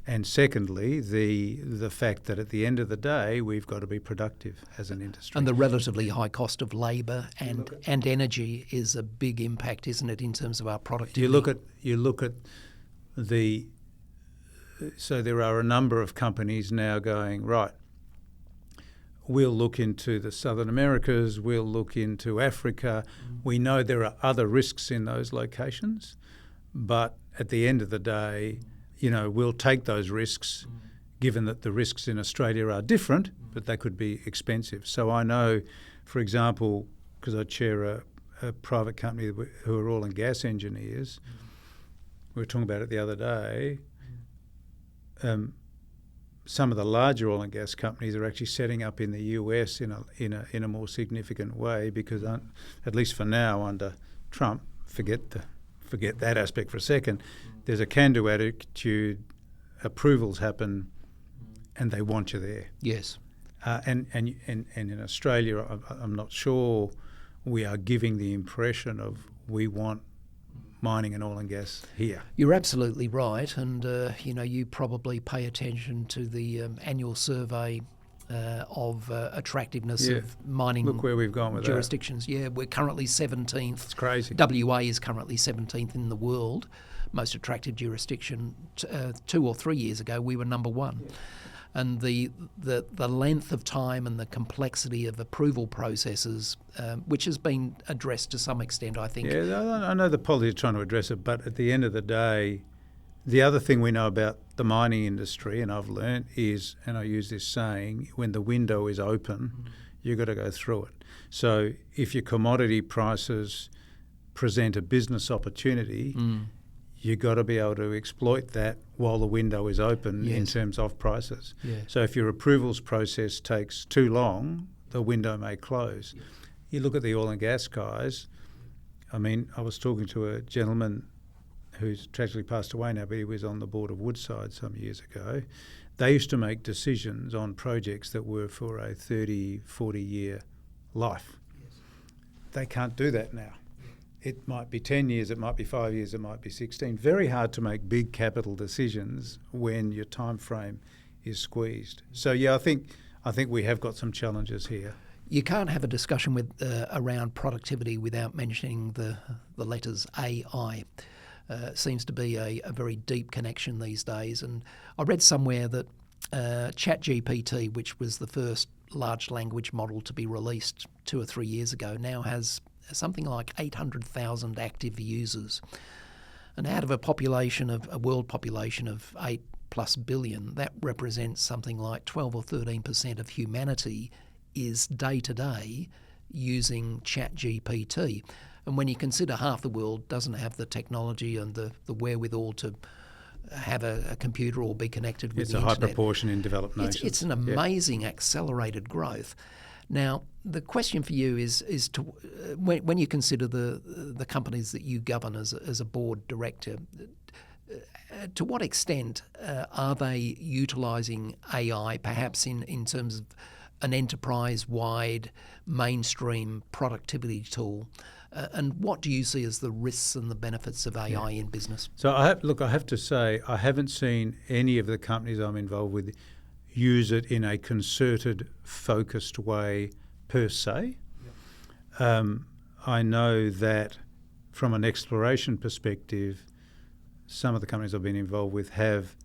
and secondly, the fact that at the end of the day, we've got to be productive as an industry.
And the relatively high cost of labour and energy is a big impact, isn't it, in terms of our productivity?
You look at so there are a number of companies now going, right, we'll look into the Southern Americas, we'll look into Africa. We know there are other risks in those locations, but at the end of the day, we'll take those risks, given that the risks in Australia are different, but they could be expensive. So I know, for example, because I chair a private company who are oil and gas engineers, we were talking about it the other day, some of the larger oil and gas companies are actually setting up in the US in a more significant way, because at least for now under Trump, forget that aspect for a second. There's a can-do attitude. Approvals happen, and they want you there.
Yes.
And in Australia, I'm not sure we are giving the impression of we want mining and oil and gas here.
You're absolutely right, and you probably pay attention to the annual survey of attractiveness of mining.
Look where we've gone with
jurisdictions.
that.
Yeah, we're currently 17th.
It's crazy.
WA is currently 17th in the world, most attractive jurisdiction. 2 or 3 years ago, we were number one. Yeah. And the length of time and the complexity of approval processes, which has been addressed to some extent, I think.
Yeah, I know the politics are trying to address it, but at the end of the day, the other thing we know about the mining industry, and I've learnt, is, and I use this saying, when the window is open, you've got to go through it. So if your commodity prices present a business opportunity, you've got to be able to exploit that while the window is open in terms of prices. Yeah. So if your approvals process takes too long, the window may close. Yes. You look at the oil and gas guys. I mean, I was talking to a gentleman who's tragically passed away now, but he was on the board of Woodside some years ago. They used to make decisions on projects that were for a 30, 40-year life. Yes. They can't do that now. It might be 10 years, it might be 5 years, it might be 16. Very hard to make big capital decisions when your time frame squeezed. So I think we have got some challenges here.
You can't have a discussion with around productivity without mentioning the letters AI. Seems to be a very deep connection these days. And I read somewhere that ChatGPT, which was the first large language model to be released 2 or 3 years ago, now has something like 800,000 active users. And out of a world population of 8+ billion, that represents something like 12 or 13% of humanity is day to day using ChatGPT. And when you consider half the world doesn't have the technology and the wherewithal to have a computer or be connected with the internet.
It's a high proportion in developed nations.
It's an amazing accelerated growth. Now, the question for you is to when you consider the companies that you govern as a board director, to what extent are they utilising AI, perhaps in terms of an enterprise-wide mainstream productivity tool? And what do you see as the risks and the benefits of AI in business?
So I have to say, I haven't seen any of the companies I'm involved with use it in a concerted, focused way per se. I know that from an exploration perspective, some of the companies I've been involved with have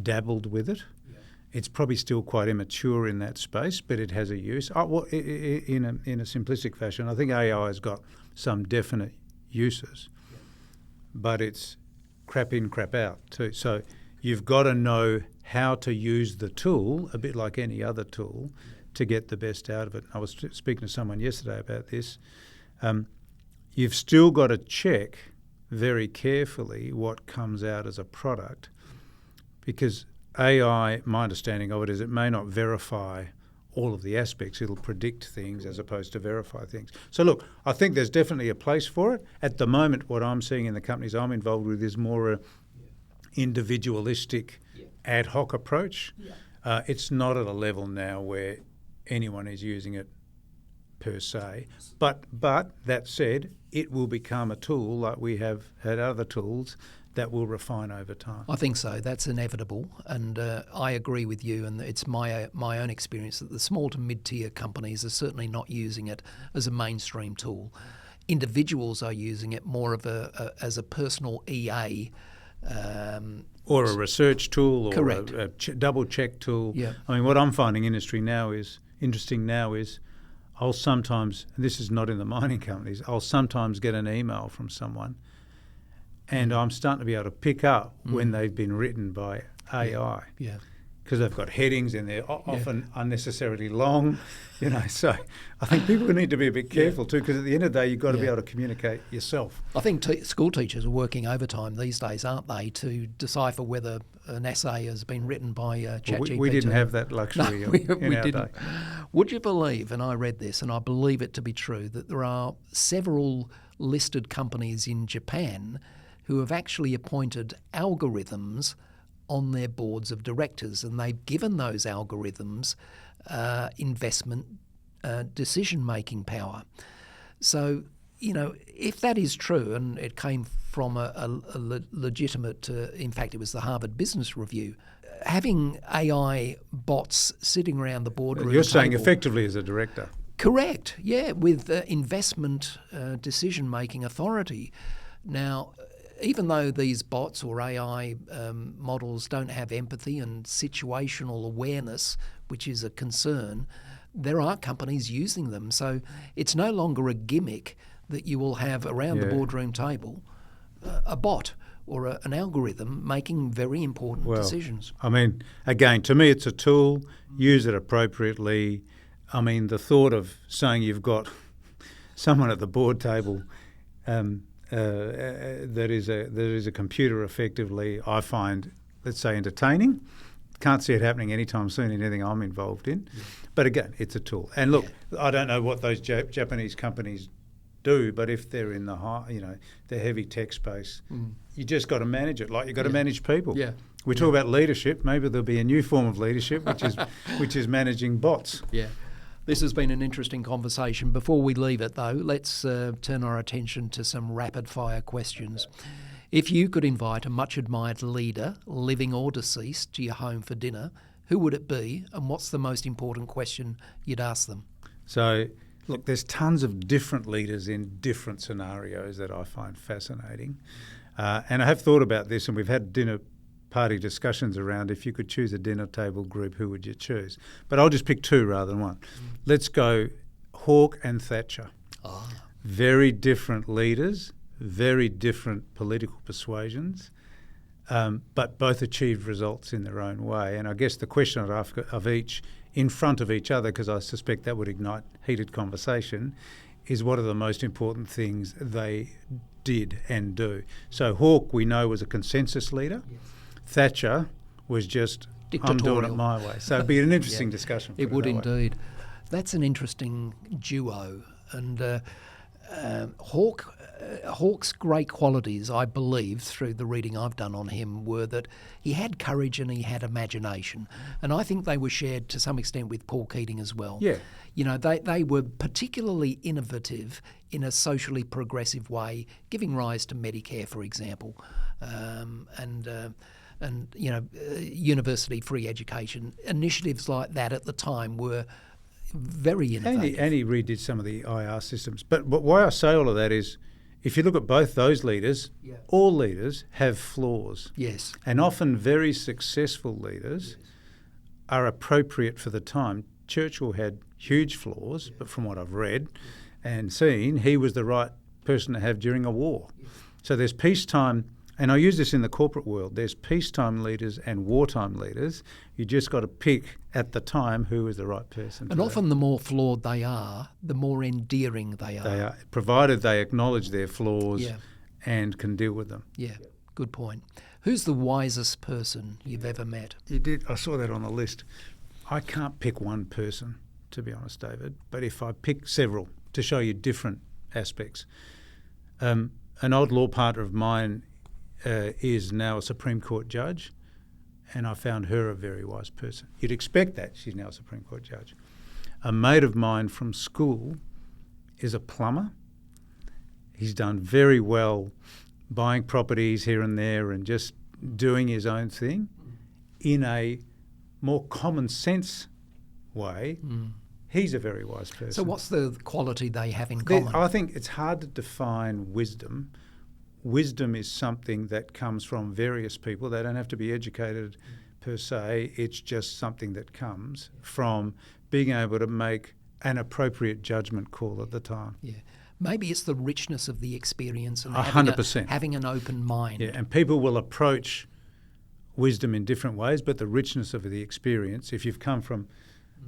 dabbled with it. It's probably still quite immature in that space, but it has a use. In a simplistic fashion, I think AI has got some definite uses, but it's crap in, crap out too. So you've got to know how to use the tool, a bit like any other tool, to get the best out of it. I was speaking to someone yesterday about this. You've still got to check very carefully what comes out as a product, because AI, my understanding of it is it may not verify all of the aspects. It'll predict things as opposed to verify things. So look, I think there's definitely a place for it. At the moment, what I'm seeing in the companies I'm involved with is more a individualistic, ad hoc approach. It's not at a level now where anyone is using it per se. But that said, it will become a tool like we have had other tools that will refine over time.
I think so. That's inevitable, and I agree with you. And it's my own experience that the small to mid-tier companies are certainly not using it as a mainstream tool. Individuals are using it more of as a personal EA.
Or a research tool, or
correct.
a double check tool.
Yeah.
I mean, what I'm finding interesting now is I'll sometimes, and this is not in the mining companies, I'll sometimes get an email from someone, and I'm starting to be able to pick up when they've been written by AI.
Yeah.
Because they've got headings and they're often unnecessarily long, So I think people need to be a bit careful too, because at the end of the day, you've got to be able to communicate yourself.
I think school teachers are working overtime these days, aren't they, to decipher whether an essay has been written by ChatGPT.
We didn't have that luxury in our day.
Would you believe, and I read this and I believe it to be true, that there are several listed companies in Japan who have actually appointed algorithms on their boards of directors, and they've given those algorithms investment decision-making power. So, if that is true, and it came from a legitimate, in fact, it was the Harvard Business Review, having AI bots sitting around the boardroom
You're saying
table,
effectively as a director.
Correct, yeah, with investment decision-making authority. Now, even though these bots or AI models don't have empathy and situational awareness, which is a concern, there are companies using them. So it's no longer a gimmick that you will have around the boardroom table a bot or an algorithm making very important decisions.
I mean, again, to me it's a tool. Use it appropriately. I mean, the thought of saying you've got someone at the board table that is a computer effectively, I find, let's say, entertaining. Can't see it happening anytime soon in anything I'm involved in. Yeah. But again, it's a tool. And look, I don't know what those Japanese companies do, but if they're in the the heavy tech space, you just got to manage it like you've got to manage people.
Yeah.
We talk about leadership. Maybe there'll be a new form of leadership, which is managing bots.
Yeah. This has been an interesting conversation. Before we leave it, though, let's turn our attention to some rapid-fire questions. If you could invite a much-admired leader, living or deceased, to your home for dinner, who would it be, and what's the most important question you'd ask them?
So, look, there's tons of different leaders in different scenarios that I find fascinating. And I have thought about this, and we've had dinner party discussions around if you could choose a dinner table group, who would you choose? But I'll just pick two rather than one. Let's go Hawke and Thatcher. Very different leaders, very different political persuasions, but both achieved results in their own way. And I guess the question I'd ask of each in front of each other, because I suspect that would ignite heated conversation, is what are the most important things they did and do. So Hawke, we know, was a consensus leader. Yes. Thatcher was just, I'm doing it my way. So it'd be an interesting discussion.
It would indeed. That's an interesting duo. And Hawke's great qualities, I believe, through the reading I've done on him, were that he had courage and he had imagination. And I think they were shared to some extent with Paul Keating as well.
Yeah.
You know, they were particularly innovative in a socially progressive way, giving rise to Medicare, for example, and you know, university free education. Initiatives like that at the time were very innovative.
And he redid some of the IR systems. But why I say all of that is, if you look at both those leaders, all leaders have flaws.
Yes.
And often very successful leaders are appropriate for the time. Churchill had huge flaws, but from what I've read and seen, he was the right person to have during a war. So there's peacetime, and I use this in the corporate world, there's peacetime leaders and wartime leaders. You just got to pick at the time who is the right person.
And often the more flawed they are, the more endearing they are.
They are, provided they acknowledge their flaws and can deal with them.
Yeah, good point. Who's the wisest person you've ever met?
You did. I saw that on the list. I can't pick one person, to be honest, David, but if I pick several to show you different aspects. An old law partner of mine is now a Supreme Court judge, and I found her a very wise person. You'd expect that. She's now a Supreme Court judge. A mate of mine from school is a plumber. He's done very well buying properties here and there and just doing his own thing in a more common sense way. He's a very wise person.
So what's the quality they have in common?
I think it's hard to define wisdom. Wisdom is something that comes from various people. They don't have to be educated per se. It's just something that comes from being able to make an appropriate judgment call at the time.
Yeah. Maybe it's the richness of the experience and
100%.
Having an open mind.
Yeah, and people will approach wisdom in different ways, but the richness of the experience, if you've come from,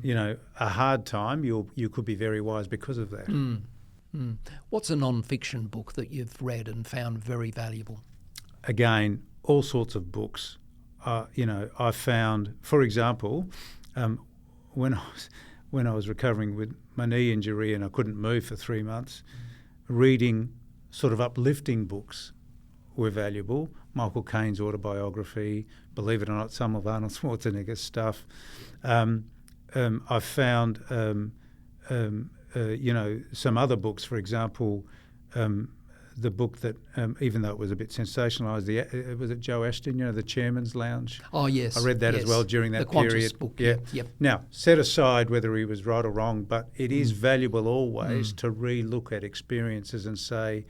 you know, a hard time, you could be very wise because of that.
What's a non-fiction book that you've read and found very valuable?
Again, all sorts of books. You know, I found, for example, when I was recovering with my knee injury and I couldn't move for 3 months, reading sort of uplifting books were valuable. Michael Caine's autobiography, believe it or not, some of Arnold Schwarzenegger's stuff. I found, you know, some other books, for example, the book that, even though it was a bit sensationalised, was it Joe Ashton, you know, The Chairman's Lounge?
Oh, yes.
I read that as well during that
the Qantas
period.
Book,
yeah.
Yep.
Now, set aside whether he was right or wrong, but it is valuable always to re-look at experiences and say,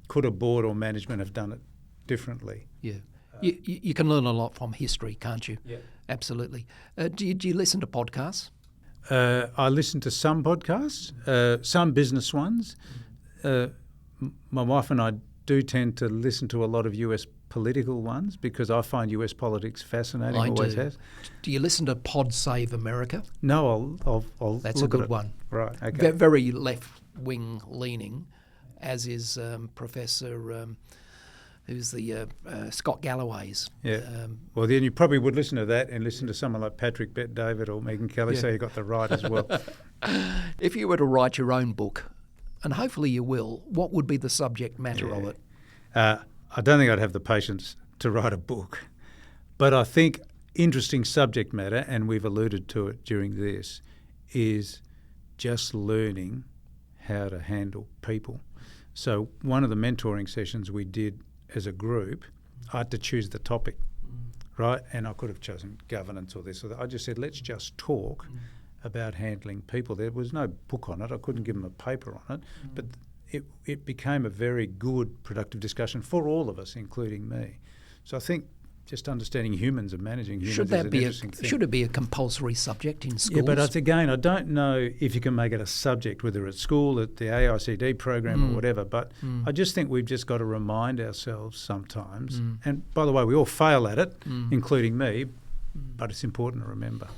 could a board or management have done it differently?
Yeah. You can learn a lot from history, can't you? Yeah. Absolutely. Do you listen to podcasts?
I listen to some podcasts, some business ones. My wife and I do tend to listen to a lot of US political ones because I find US politics fascinating.
I
always
do.
have.
Do you listen to Pod Save America?
No, I'll
That's
look
a good
at it.
one.
Right, okay.
Very left-wing leaning, as is Professor... who's the Scott Galloway's.
Yeah. Well, then you probably would listen to that and listen to someone like Patrick Bet-David or Megan Kelly, so you got the right as well.
If you were to write your own book, and hopefully you will, what would be the subject matter of it?
I don't think I'd have the patience to write a book, but I think interesting subject matter, and we've alluded to it during this, is just learning how to handle people. So one of the mentoring sessions we did as a group, I had to choose the topic. right? And I could have chosen governance or this or that. I just said, let's just talk about handling people. There was no book on it. I couldn't give them a paper on it, but it became a very good, productive discussion for all of us, including me. So I think just understanding humans and managing humans is an interesting thing.
Should it be a compulsory subject in schools?
Yeah, but again, I don't know if you can make it a subject, whether at school, at the AICD program or whatever, but I just think we've just got to remind ourselves sometimes, and by the way, we all fail at it, including me, but it's important to remember.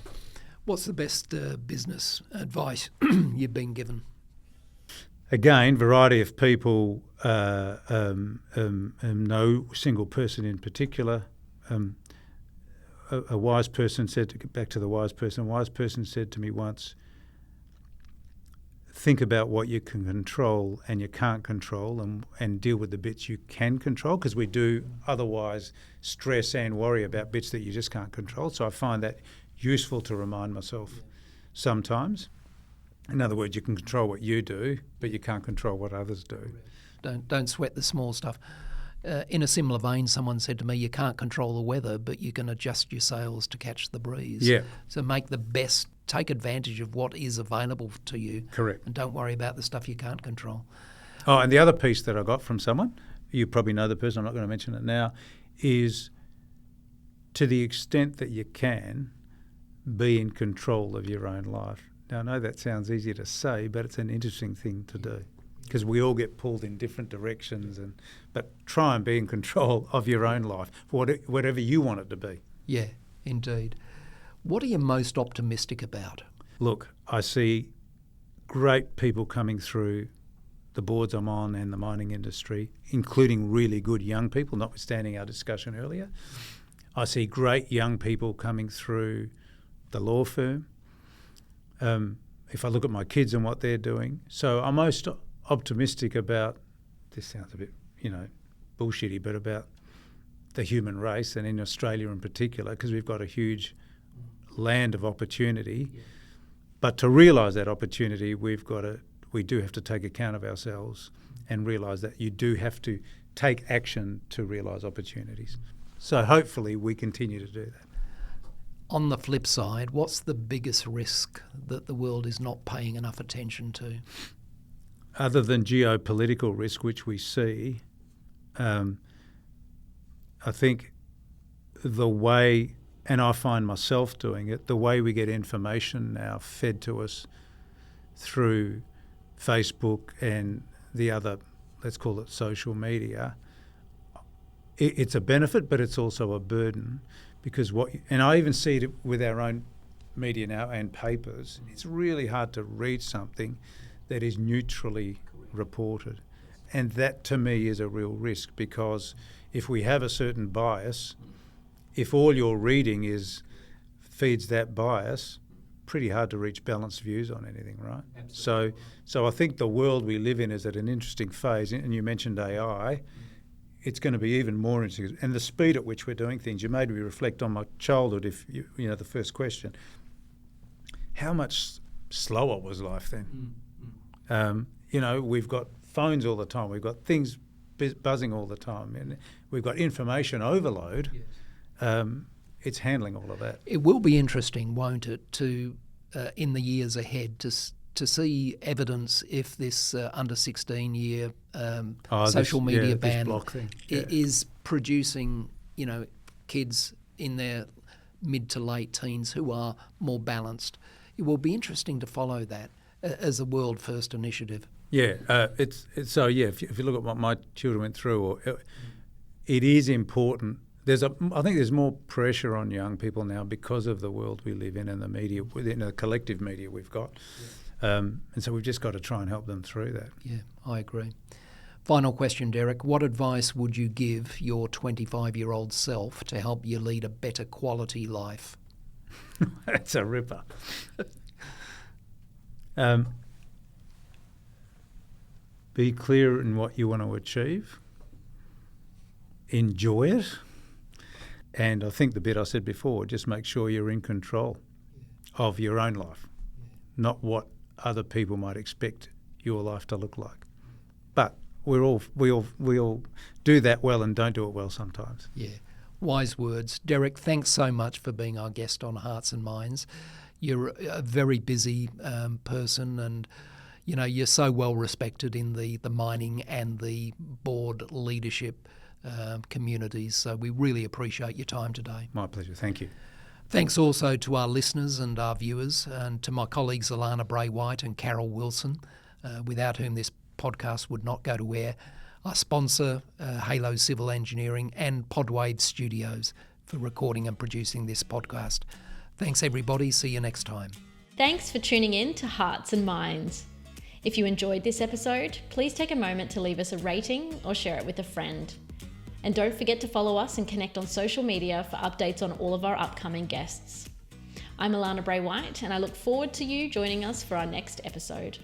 What's the best business advice you've been given?
Again, variety of people, no single person in particular. A wise person said, to get back to the wise person, a wise person said to me once, think about what you can control and you can't control, and deal with the bits you can control, because we do otherwise stress and worry about bits that you just can't control. So I find that useful to remind myself sometimes. In other words, you can control what you do, but you can't control what others do.
Don't sweat the small stuff. In a similar vein, someone said to me, you can't control the weather, but you can adjust your sails to catch the breeze.
Yeah.
So take advantage of what is available to you.
Correct.
And don't worry about the stuff you can't control.
Oh, and the other piece that I got from someone, you probably know the person, I'm not going to mention it now, is to the extent that you can, be in control of your own life. Now, I know that sounds easy to say, but it's an interesting thing to do, because we all get pulled in different directions, but try and be in control of your own life, whatever you want it to be.
Yeah, indeed. What are you most optimistic about?
Look, I see great people coming through the boards I'm on and the mining industry, including really good young people, notwithstanding our discussion earlier. I see great young people coming through the law firm. If I look at my kids and what they're doing. So I'm most optimistic about, this sounds a bit, bullshitty, but about the human race, and in Australia in particular, because we've got a huge land of opportunity. Yeah. But to realise that opportunity, we do have to take account of ourselves and realise that you do have to take action to realise opportunities. So hopefully we continue to do that.
On the flip side, what's the biggest risk that the world is not paying enough attention to?
Other than geopolitical risk, which we see, I think the way, and I find myself doing it, the way we get information now fed to us through Facebook and the other, let's call it social media, it's a benefit, but it's also a burden. Because and I even see it with our own media now and papers, it's really hard to read something that is neutrally reported. And that to me is a real risk, because if we have a certain bias, if all your reading feeds that bias, pretty hard to reach balanced views on anything, right? Absolutely. So I think the world we live in is at an interesting phase, and you mentioned AI. It's going to be even more interesting. And the speed at which we're doing things, you made me reflect on my childhood, the first question. How much slower was life then? We've got phones all the time. We've got things buzzing all the time. And we've got information overload. Yes. It's handling all of that.
It will be interesting, won't it, to in the years ahead to see evidence if this under 16-year social media ban is producing, kids in their mid to late teens who are more balanced. It will be interesting to follow that as a world first initiative.
Yeah, it's so yeah. If you look at what my children went through, it is important. I think there's more pressure on young people now because of the world we live in and the media, within the collective media we've got. Yeah. And so we've just got to try and help them through that.
Yeah, I agree. Final question, Derek. What advice would you give your 25-year-old self to help you lead a better quality life?
That's a ripper. Be clear in what you want to achieve. Enjoy it. And I think the bit I said before, just make sure you're in control of your own life, not what other people might expect your life to look like. But we all do that well and don't do it well sometimes.
Yeah. Wise words. Derek, thanks so much for being our guest on Hearts and Minds. You're a very busy person, and you're so well respected in the mining and the board leadership communities. So we really appreciate your time today.
My pleasure. Thank you.
Thanks also to our listeners and our viewers, and to my colleagues Alana Bray-White and Carol Wilson, without whom this podcast would not go to air. Our sponsor, Halo Civil Engineering, and Podwave Studios for recording and producing this podcast. Thanks, everybody. See you next time.
Thanks for tuning in to Hearts and Minds. If you enjoyed this episode, please take a moment to leave us a rating or share it with a friend. And don't forget to follow us and connect on social media for updates on all of our upcoming guests. I'm Alana Bray-White, and I look forward to you joining us for our next episode.